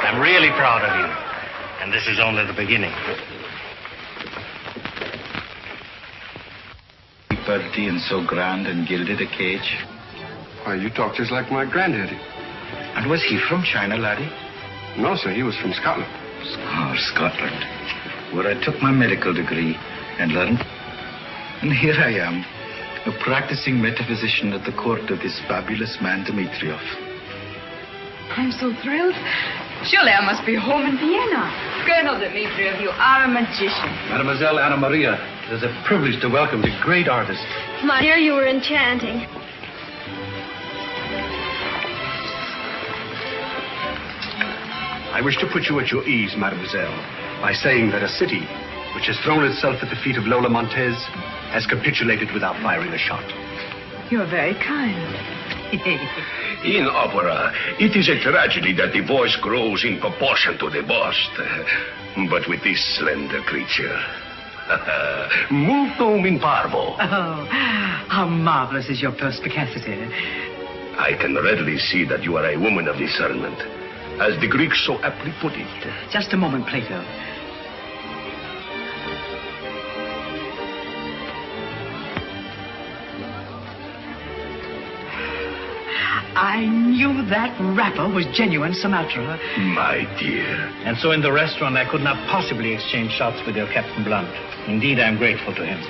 I'm really proud of you. And this is only the beginning. Dirty and so grand and gilded a cage. Why, you talk just like my granddaddy. And was he from China, laddie? No, sir, he was from Scotland. Oh, Scotland, where I took my medical degree and learned. And here I am, a practicing metaphysician at the court of this fabulous man, Dmitriev. I'm so thrilled. Surely I must be home in Vienna. Colonel Dmitriev, you are a magician. Mademoiselle Anna Maria, it is a privilege to welcome the great artist. My dear, you were enchanting. I wish to put you at your ease, mademoiselle, by saying that a city which has thrown itself at the feet of Lola Montez, has capitulated without firing a shot. You're very kind. In opera, it is a tragedy that the voice grows in proportion to the bust. But with this slender creature, multum in parvo. Oh, how marvelous is your perspicacity. I can readily see that you are a woman of discernment, as the Greeks so aptly put it. Just a moment, Plato. I knew that rapper was genuine Sumatra. My dear. And so in the restaurant, I could not possibly exchange shots with your Captain Blunt. Indeed, I'm grateful to him.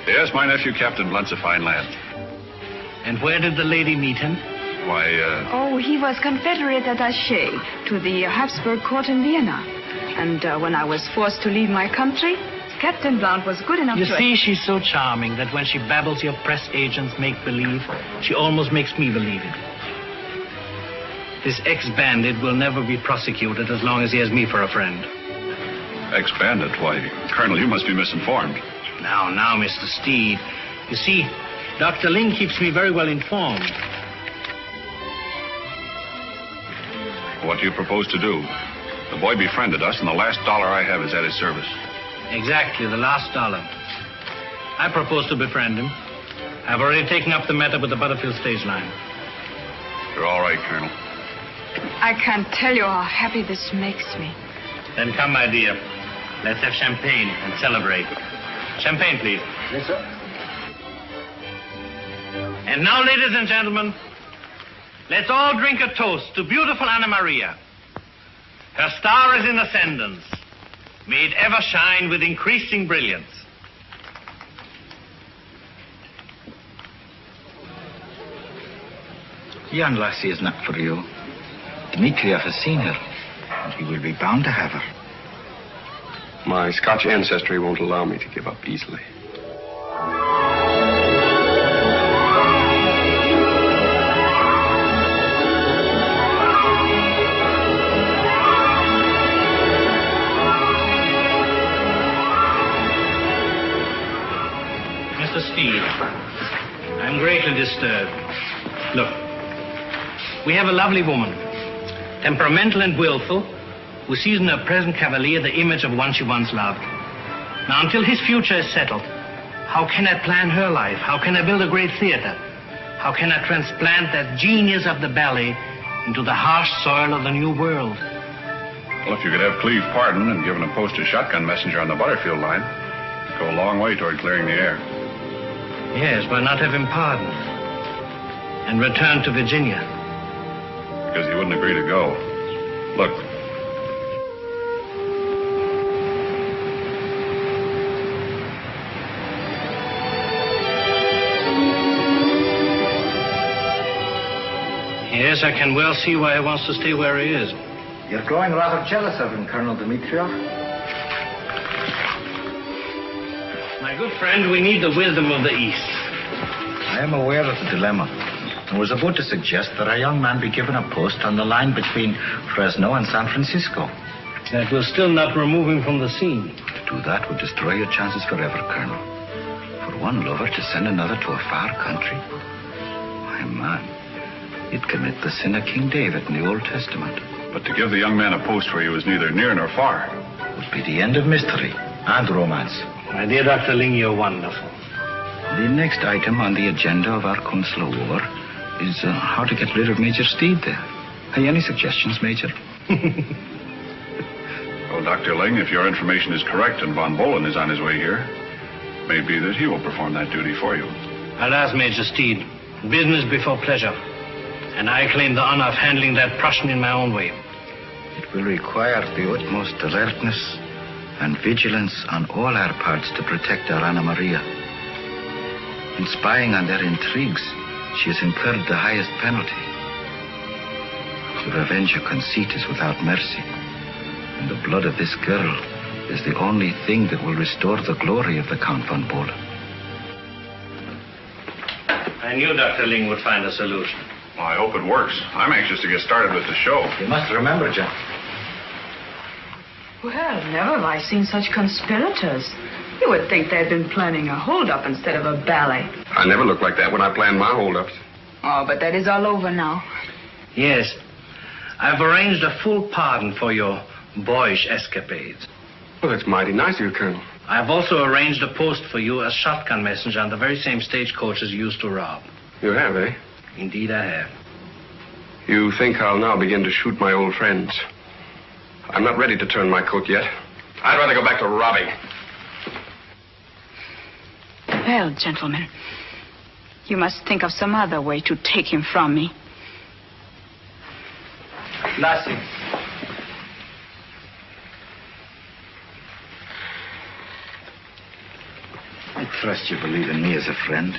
Yes, my nephew, Captain Blunt's a fine lad. And where did the lady meet him? Why, Oh, he was Confederate attaché to the Habsburg court in Vienna. And when I was forced to leave my country, Captain Blunt was good enough You to... see, she's so charming that when she babbles your press agents make-believe, she almost makes me believe it. This ex-bandit will never be prosecuted as long as he has me for a friend. Ex-bandit? Why, Colonel, you must be misinformed. Now, Mr. Steed. You see, Dr. Ling keeps me very well informed. What do you propose to do? The boy befriended us, and the last dollar I have is at his service. Exactly, the last dollar. I propose to befriend him. I've already taken up the matter with the Butterfield stage line. You're all right, Colonel. I can't tell you how happy this makes me. Then come, my dear. Let's have champagne and celebrate. Champagne, please. Yes, sir. And now, ladies and gentlemen, let's all drink a toast to beautiful Anna Maria. Her star is in ascendance. May it ever shine with increasing brilliance. Young lassie is not for you. Dmitriev has seen her, and he will be bound to have her. My Scotch ancestry won't allow me to give up easily. Mr. Steele, I'm greatly disturbed. Look, we have a lovely woman, temperamental and willful, who sees in her present cavalier the image of one she once loved. Now, until his future is settled, how can I plan her life? How can I build a great theater? How can I transplant that genius of the ballet into the harsh soil of the new world? Well, if you could have Cleve pardoned and given a post as shotgun messenger on the Butterfield line, it'd go a long way toward clearing the air. Yes, why not have him pardoned and return to Virginia? Because he wouldn't agree to go. Look. Yes, I can well see why he wants to stay where he is. You're growing rather jealous of him, Colonel Dmitriev. My good friend, we need the wisdom of the East. I am aware of the dilemma. I was about to suggest that a young man be given a post on the line between Fresno and San Francisco. That will still not remove him from the scene. To do that would destroy your chances forever, Colonel. For one lover to send another to a far country. My man, you'd commit the sin of King David in the Old Testament. But to give the young man a post where he was neither near nor far would be the end of mystery and romance. My dear Dr. Ling, you're wonderful. The next item on the agenda of our consular war is how to get rid of Major Steed there. Have you any suggestions, Major? Well, Dr. Ling, if your information is correct and von Bohlen is on his way here, it may be that he will perform that duty for you. I'll ask Major Steed. Business before pleasure. And I claim the honor of handling that Prussian in my own way. It will require the utmost alertness and vigilance on all our parts to protect our Anna Maria. In spying on their intrigues, she has incurred the highest penalty. To revenge her conceit is without mercy. And the blood of this girl is the only thing that will restore the glory of the Count von Bohlen. I knew Dr. Ling would find a solution. Well, I hope it works. I'm anxious to get started with the show. You must remember, John. Well, never have I seen such conspirators. You would think they'd been planning a holdup instead of a ballet. I never look like that when I plan my holdups. Oh, but that is all over now. Yes. I've arranged a full pardon for your boyish escapades. Well, that's mighty nice of you, Colonel. I've also arranged a post for you as shotgun messenger on the very same stagecoach as you used to rob. You have, eh? Indeed, I have. You think I'll now begin to shoot my old friends? I'm not ready to turn my coat yet. I'd rather go back to robbing. Well, gentlemen, you must think of some other way to take him from me. Lassie. I trust you believe in me as a friend.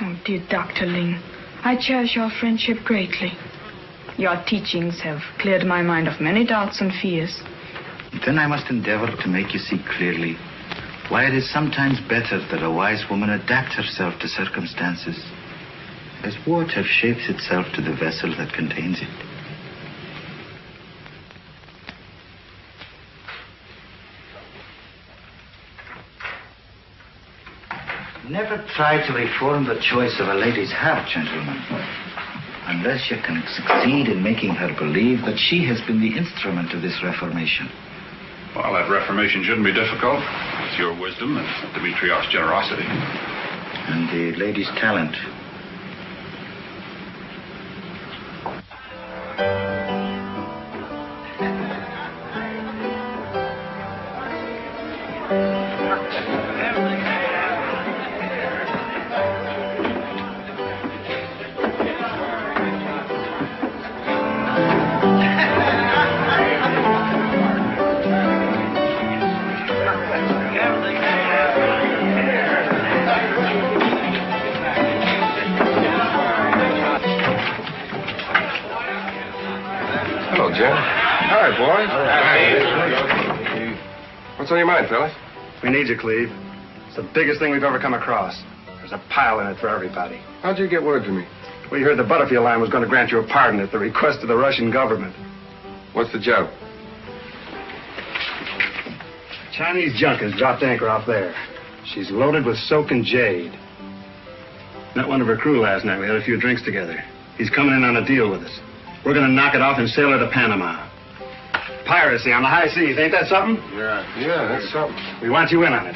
Oh, dear Dr. Ling, I cherish your friendship greatly. Your teachings have cleared my mind of many doubts and fears. Then I must endeavor to make you see clearly why it is sometimes better that a wise woman adapt herself to circumstances, as water shapes itself to the vessel that contains it. Never try to reform the choice of a lady's heart, gentlemen, unless you can succeed in making her believe that she has been the instrument of this reformation. Well, that reformation shouldn't be difficult. With your wisdom and Dimitriev's generosity. And the lady's talent. What's on your mind, Phillips? We need you, Cleve. It's the biggest thing we've ever come across. There's a pile in it for everybody. How'd you get word to me? We heard the Butterfield line was going to grant you a pardon at the request of the Russian government. What's the job? Chinese junk has dropped anchor off there. She's loaded with soak and jade. Met one of her crew last night. We had a few drinks together. He's coming in on a deal with us. We're going to knock it off and sail her to Panama. Piracy on the high seas, ain't that something? Yeah, that's something. We want you in on it.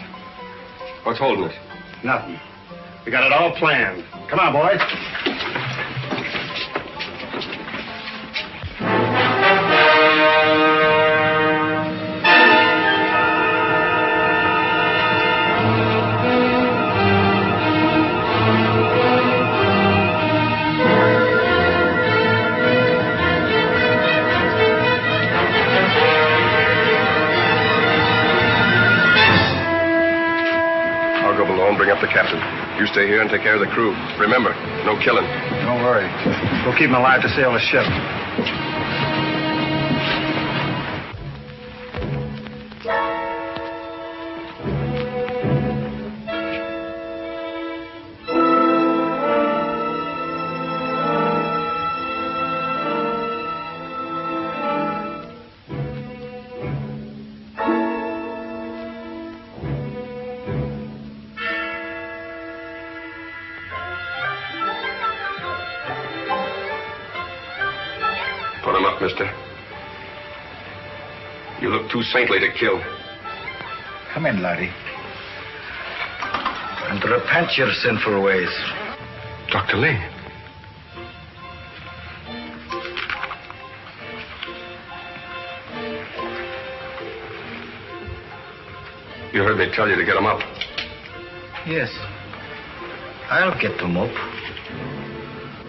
What's holding it? Nothing. We got it all planned. Come on, boys. Bring up the captain. You stay here and take care of the crew. Remember, no killing. Don't worry. We'll keep him alive to sail the ship. Put him up, mister. You look too saintly to kill. Come in, laddie. And repent your sinful ways. Dr. Lee. You heard me tell you to get him up. Yes. I'll get them up.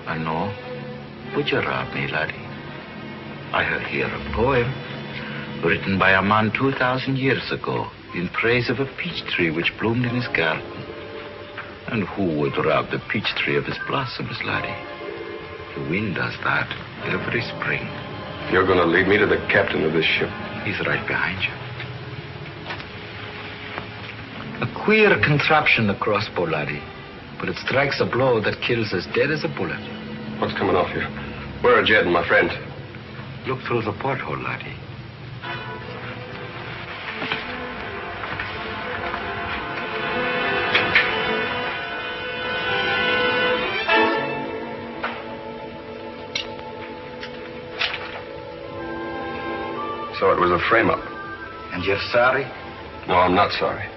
I know. Would you rob me, laddie? I have here a poem written by a man 2,000 years ago in praise of a peach tree which bloomed in his garden. And who would rob the peach tree of its blossoms, laddie? The wind does that every spring. You're going to lead me to the captain of this ship. He's right behind you. A queer contraption, the crossbow, laddie. But it strikes a blow that kills as dead as a bullet. What's coming off here? Where are Jed and my friend? Look through the porthole, laddie. So it was a frame-up. And you're sorry? No, I'm not sorry.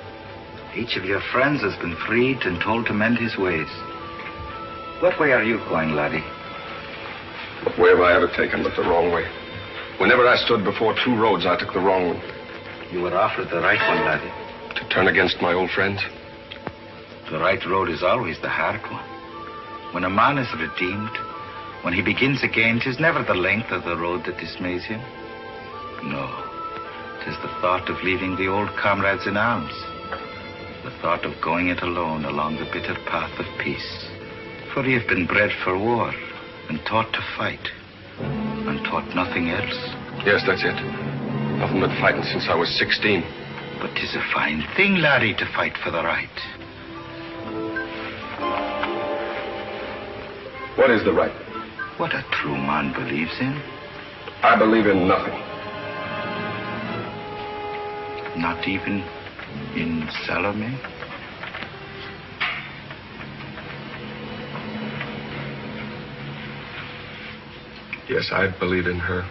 Each of your friends has been freed and told to mend his ways. What way are you going, laddie? What way have I ever taken but the wrong way? Whenever I stood before two roads, I took the wrong one. You were offered the right one, laddie. To turn against my old friends? The right road is always the hard one. When a man is redeemed, when he begins again, 'tis never the length of the road that dismays him. No, 'tis the thought of leaving the old comrades in arms. The thought of going it alone along the bitter path of peace. For ye have been bred for war and taught to fight and taught nothing else. Yes, that's it. Nothing but fighting since I was 16. But 'tis a fine thing, laddie, to fight for the right. What is the right? What a true man believes in. I believe in nothing. Not even in Salome? Yes, I believe in her.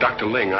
Dr. Ling,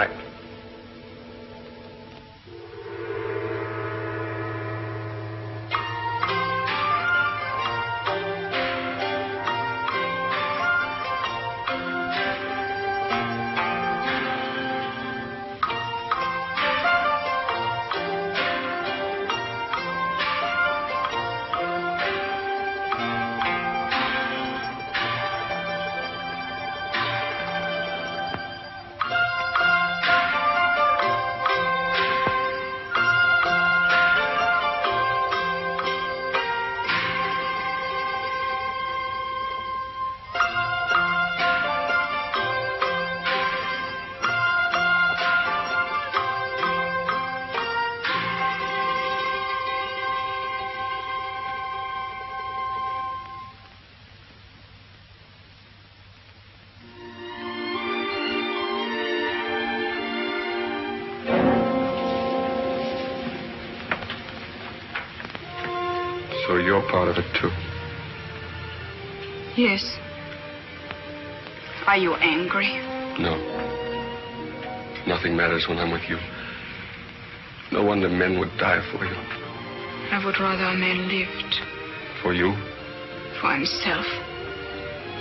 So you're part of it, too. Yes. Are you angry? No. Nothing matters when I'm with you. No wonder men would die for you. I would rather a man lived. For you? For himself.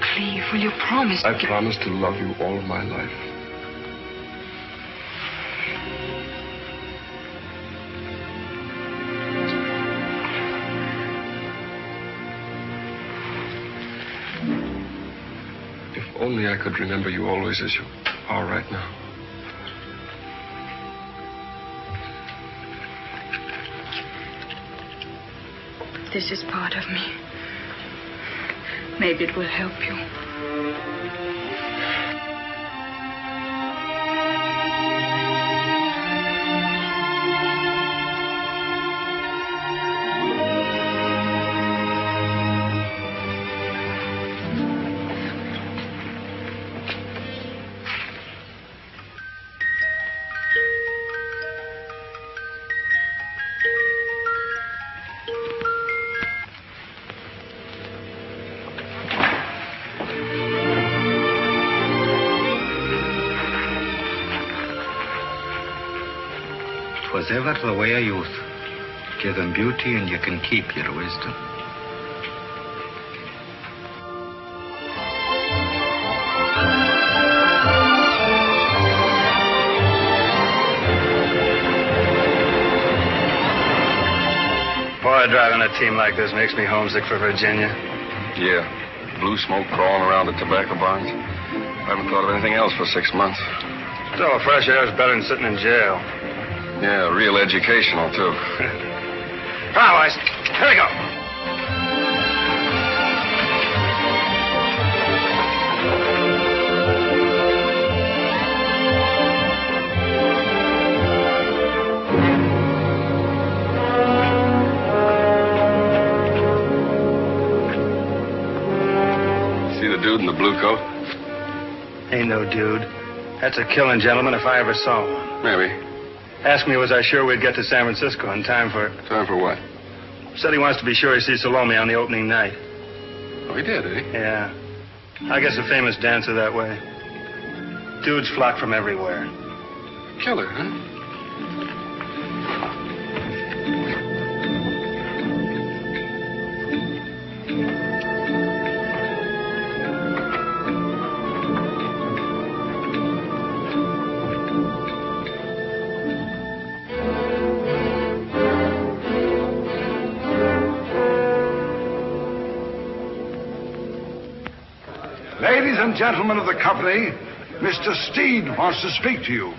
Cleve, will you promise? I promise to love you all of my life. If only I could remember you always as you are right now. This is part of me. Maybe it will help you. Was ever the way of youth. Give them beauty and you can keep your wisdom. Boy, driving a team like this makes me homesick for Virginia. Yeah. Blue smoke crawling around the tobacco barns. I haven't thought of anything else for 6 months. Still, fresh air is better than sitting in jail. Yeah, real educational, too. Come on, boys. Here we go. See the dude in the blue coat? Ain't no dude. That's a killing gentleman if I ever saw one. Maybe. Asked me was I sure we'd get to San Francisco in time for... Time for what? Said he wants to be sure he sees Salome on the opening night. Oh, he did, eh? Yeah. I guess a famous dancer that way. Dudes flock from everywhere. Killer, huh? Ladies and gentlemen of the company, Mr. Steed wants to speak to you.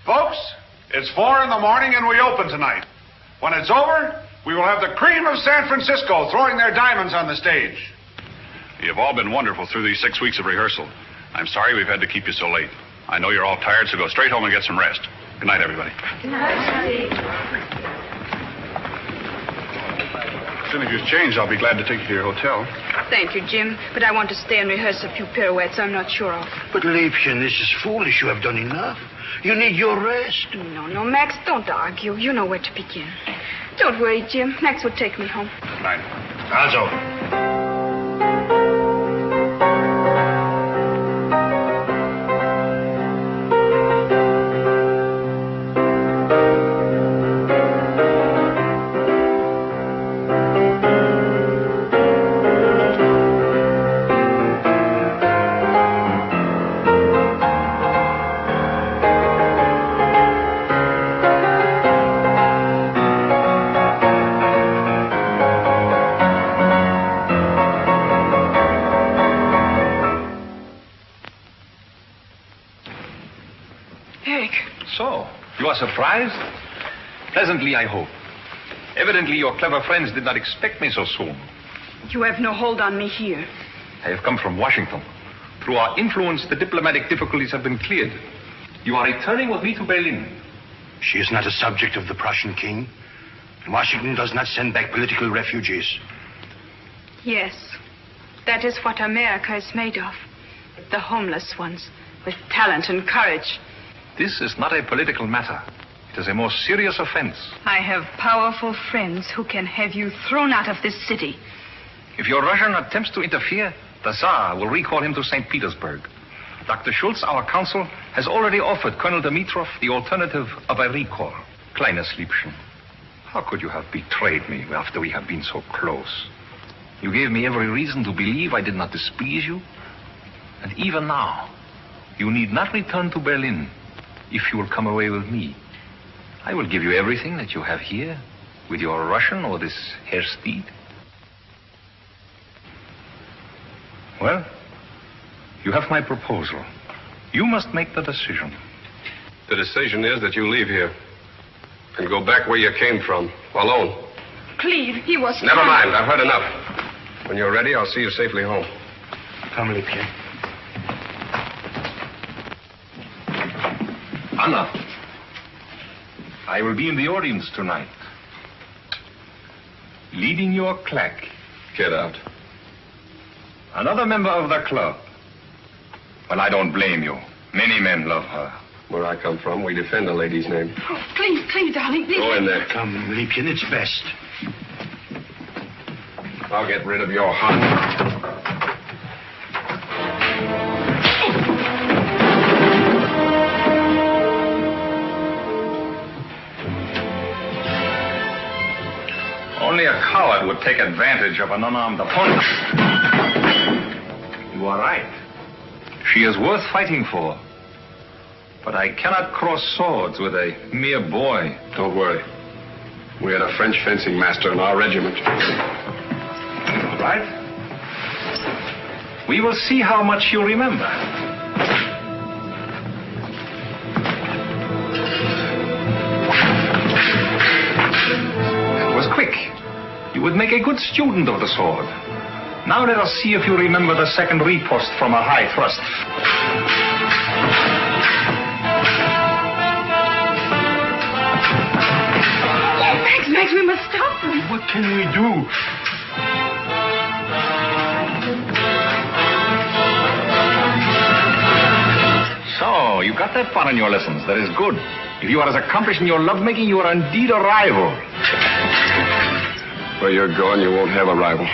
Folks, it's 4 in the morning and we open tonight. When it's over, we will have the cream of San Francisco throwing their diamonds on the stage. You've all been wonderful through these 6 weeks of rehearsal. I'm sorry we've had to keep you so late. I know you're all tired, so go straight home and get some rest. Good night, everybody. Good night, Steve. As soon as you've changed, I'll be glad to take you to your hotel. Thank you, Jim, but I want to stay and rehearse a few pirouettes I'm not sure of. But, Liebchen, this is foolish. You have done enough. You need your rest. No, Max, don't argue. You know where to begin. Don't worry, Jim. Max will take me home. Good night. Also. Surprised? Pleasantly, I hope. Evidently, your clever friends did not expect me so soon. You have no hold on me here. I have come from Washington. Through our influence, the diplomatic difficulties have been cleared. You are returning with me to Berlin. She is not a subject of the Prussian king. And Washington does not send back political refugees. Yes. That is what America is made of. The homeless ones, with talent and courage. This is not a political matter. It is a more serious offense. I have powerful friends who can have you thrown out of this city. If your Russian attempts to interfere, the Tsar will recall him to St. Petersburg. Dr. Schultz, our counsel, has already offered Colonel Dimitrov the alternative of a recall. Kleines Liebchen, how could you have betrayed me after we have been so close? You gave me every reason to believe I did not displease you. And even now, you need not return to Berlin if you will come away with me. I will give you everything that you have here, with your Russian or this Herr Steed. Well, you have my proposal. You must make the decision. The decision is that you leave here and go back where you came from, alone. Cleve, he was... Never mind, I've heard enough. When you're ready, I'll see you safely home. Come, Liebchen. Anna, I will be in the audience tonight. Leading your claque. Get out. Another member of the club. Well, I don't blame you. Many men love her. Where I come from, we defend a lady's name. Oh, please, darling, please. Go in there. Come, Liebchen, it's best. I'll get rid of your heart. Only a coward would take advantage of an unarmed opponent. You are right. She is worth fighting for. But I cannot cross swords with a mere boy. Don't worry. We had a French fencing master in our regiment. Right? We will see how much you remember. It was quick. You would make a good student of the sword. Now let us see if you remember the second riposte from a high thrust. Max, we must stop them. What can we do? So, got that far in your lessons, that is good. If you are as accomplished in your lovemaking, you are indeed a rival. Where you're going, you won't have a rival.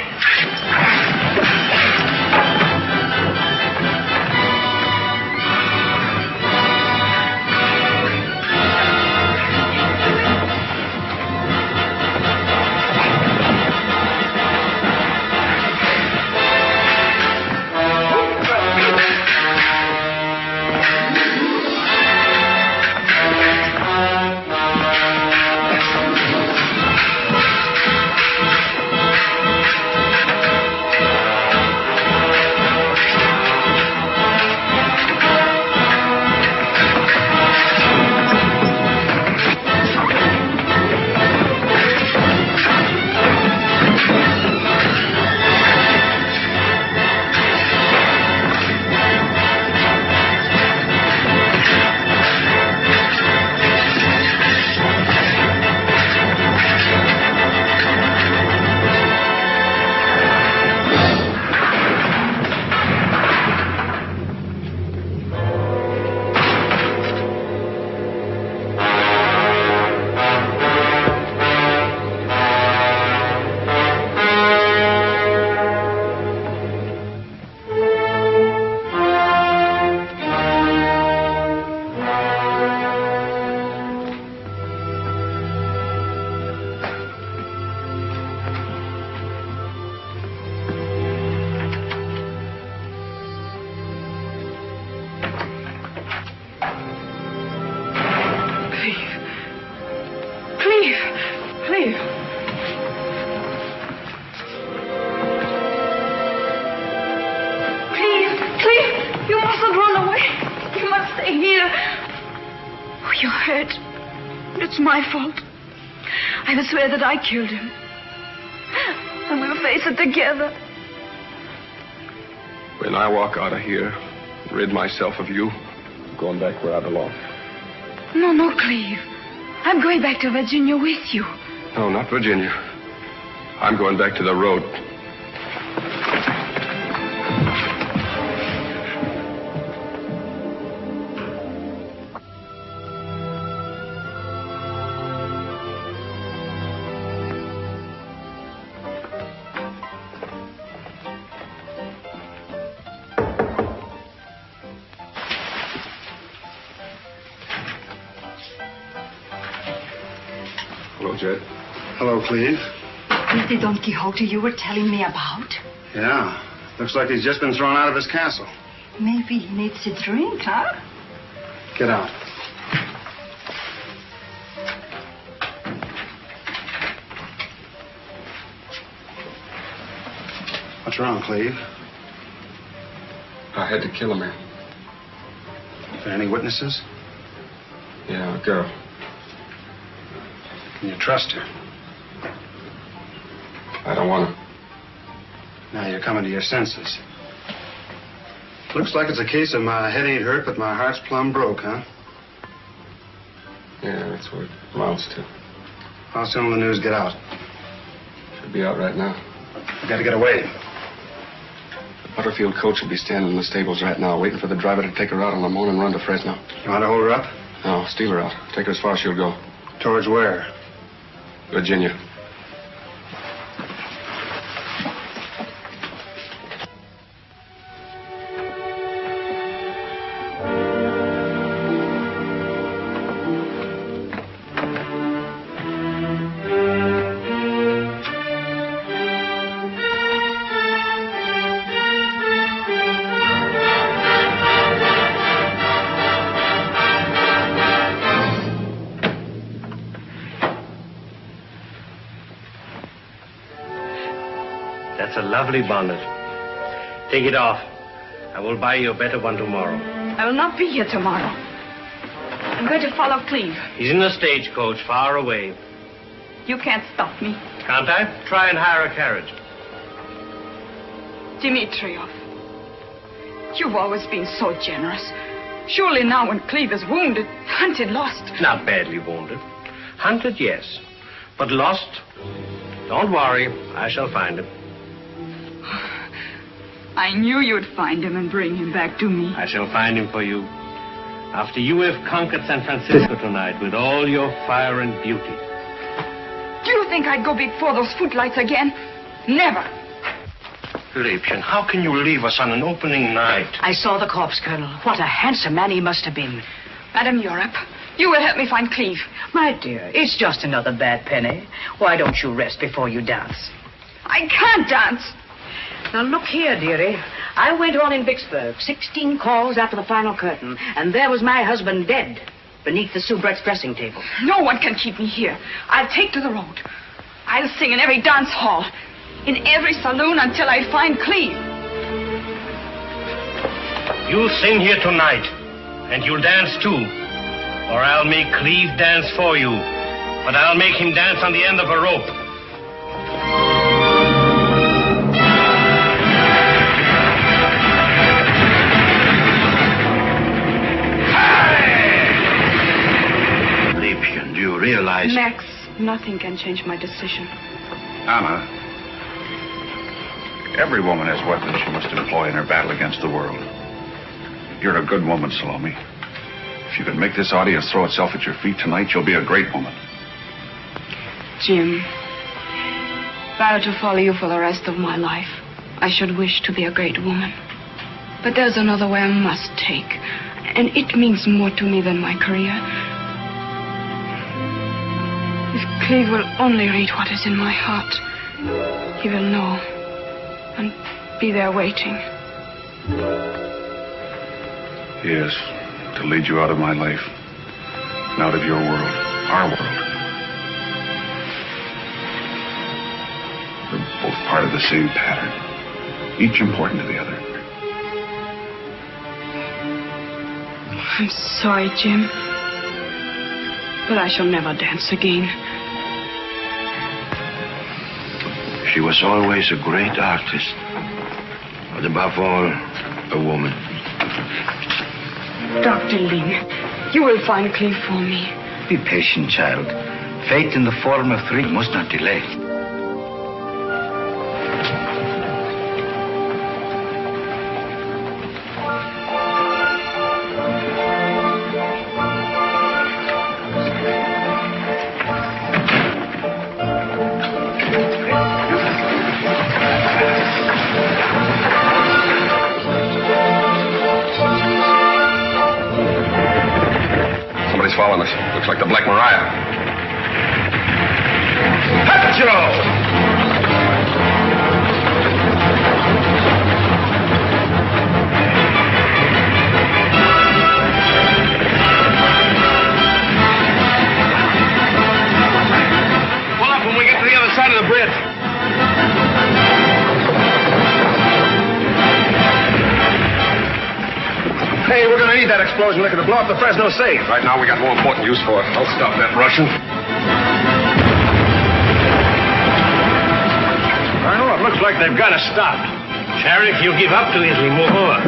That I killed him. And we'll face it together. When I walk out of here, rid myself of you, I'm going back where I belong. No, Cleve. I'm going back to Virginia with you. No, not Virginia. I'm going back to the road. Hello, Cleve. Is the Don Quixote you were telling me about? Yeah. Looks like he's just been thrown out of his castle. Maybe he needs a drink, huh? Get out. What's wrong, Cleve? I had to kill a man. Are there any witnesses? Yeah, a girl. Can you trust her? I don't want to. Now you're coming to your senses. Looks like it's a case of my head ain't hurt, but my heart's plumb broke, huh? Yeah, that's what it amounts to. How soon will the news get out? Should be out right now. We gotta get away. The Butterfield coach will be standing in the stables right now, waiting for the driver to take her out on the morning run to Fresno. You want to hold her up? No, steal her out. Take her as far as she'll go. Towards where? Virginia. That's a lovely bonnet. Take it off. I will buy you a better one tomorrow. I will not be here tomorrow. I'm going to follow Cleve. He's in a stagecoach far away. You can't stop me. Can't I? Try and hire a carriage. Dimitrov, you've always been so generous. Surely now when Cleve is wounded, hunted, lost. Not badly wounded. Hunted, yes. But lost? Don't worry. I shall find him. I knew you'd find him and bring him back to me. I shall find him for you. After you have conquered San Francisco tonight with all your fire and beauty. Do you think I'd go before those footlights again? Never. Liebchen, how can you leave us on an opening night? I saw the corpse, Colonel. What a handsome man he must have been. Madam Europe, you will help me find Cleve. My dear, it's just another bad penny. Why don't you rest before you dance? I can't dance. Now, look here, dearie. I went on in Vicksburg, 16 calls after the final curtain, and there was my husband dead beneath the soubrette's dressing table. No one can keep me here. I'll take to the road. I'll sing in every dance hall, in every saloon until I find Cleve. You'll sing here tonight, and you'll dance too. Or I'll make Cleve dance for you. But I'll make him dance on the end of a rope. Liebchen, do you realize... Max, nothing can change my decision. Anna, every woman has weapons she must employ in her battle against the world. You're a good woman, Salome. If you can make this audience throw itself at your feet tonight, you'll be a great woman. Jim, if I were to follow you for the rest of my life, I should wish to be a great woman. But there's another way I must take, and it means more to me than my career. If Cleve will only read what is in my heart, he will know and be there waiting. Yes, to lead you out of my life and out of your world, our world. We're both part of the same pattern, each important to the other. I'm sorry, Jim, but I shall never dance again. She was always a great artist, but above all, a woman. Dr. Ling, you will find Cleve for me. Be patient, child. Fate in the form of three must not delay. Following us. Looks like the Black Maria. Hacho! Pull up when we get to the other side of the bridge. Hey, we're going to need that explosion liquor to blow up the Fresno safe. Right now, we got more important use for it. I'll stop that Russian. Colonel, it looks like they've got us stopped. Sheriff, you give up too easily. Move over.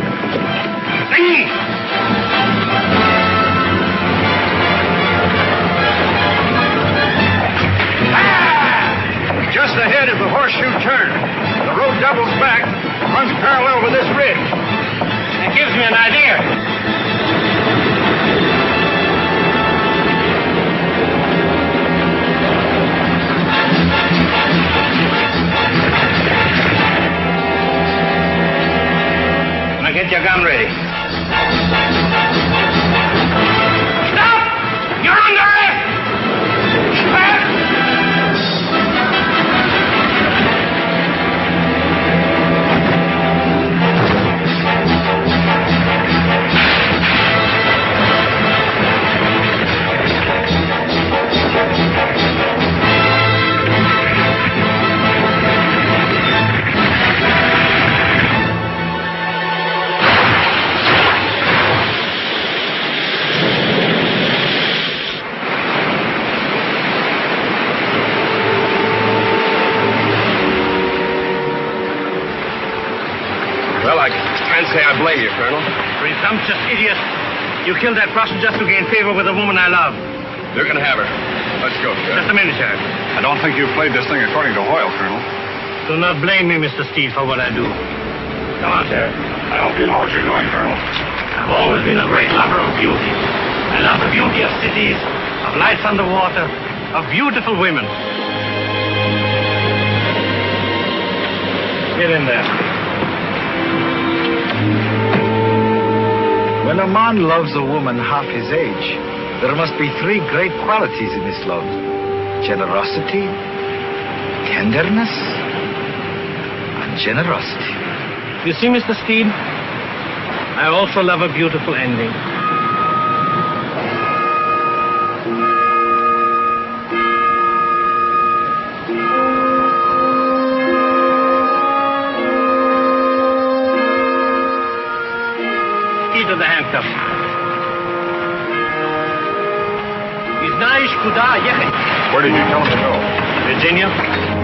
Just ahead is the horseshoe turn. The road doubles back, runs parallel with this ridge. It gives me an idea. Now get your gun ready. Stop! You're under arrest! Well, I can't say I blame you, Colonel. Presumptuous idiot. You killed that Prussian just to gain favor with the woman I love. You can have her. Let's go, Sheriff. Just a minute, Sheriff. I don't think you played this thing according to Hoyle, Colonel. Do not blame me, Mr. Steele, for what I do. Come on, Sheriff. I hope you know what you're doing, Colonel. I've always been a great lover of beauty. I love the beauty of cities, of lights underwater, of beautiful women. Get in there. When a man loves a woman half his age, there must be three great qualities in this love: generosity, tenderness, and generosity. You see, Mr. Steed, I also love a beautiful ending. Key to the handcuffs. Where did you tell him to go? Virginia.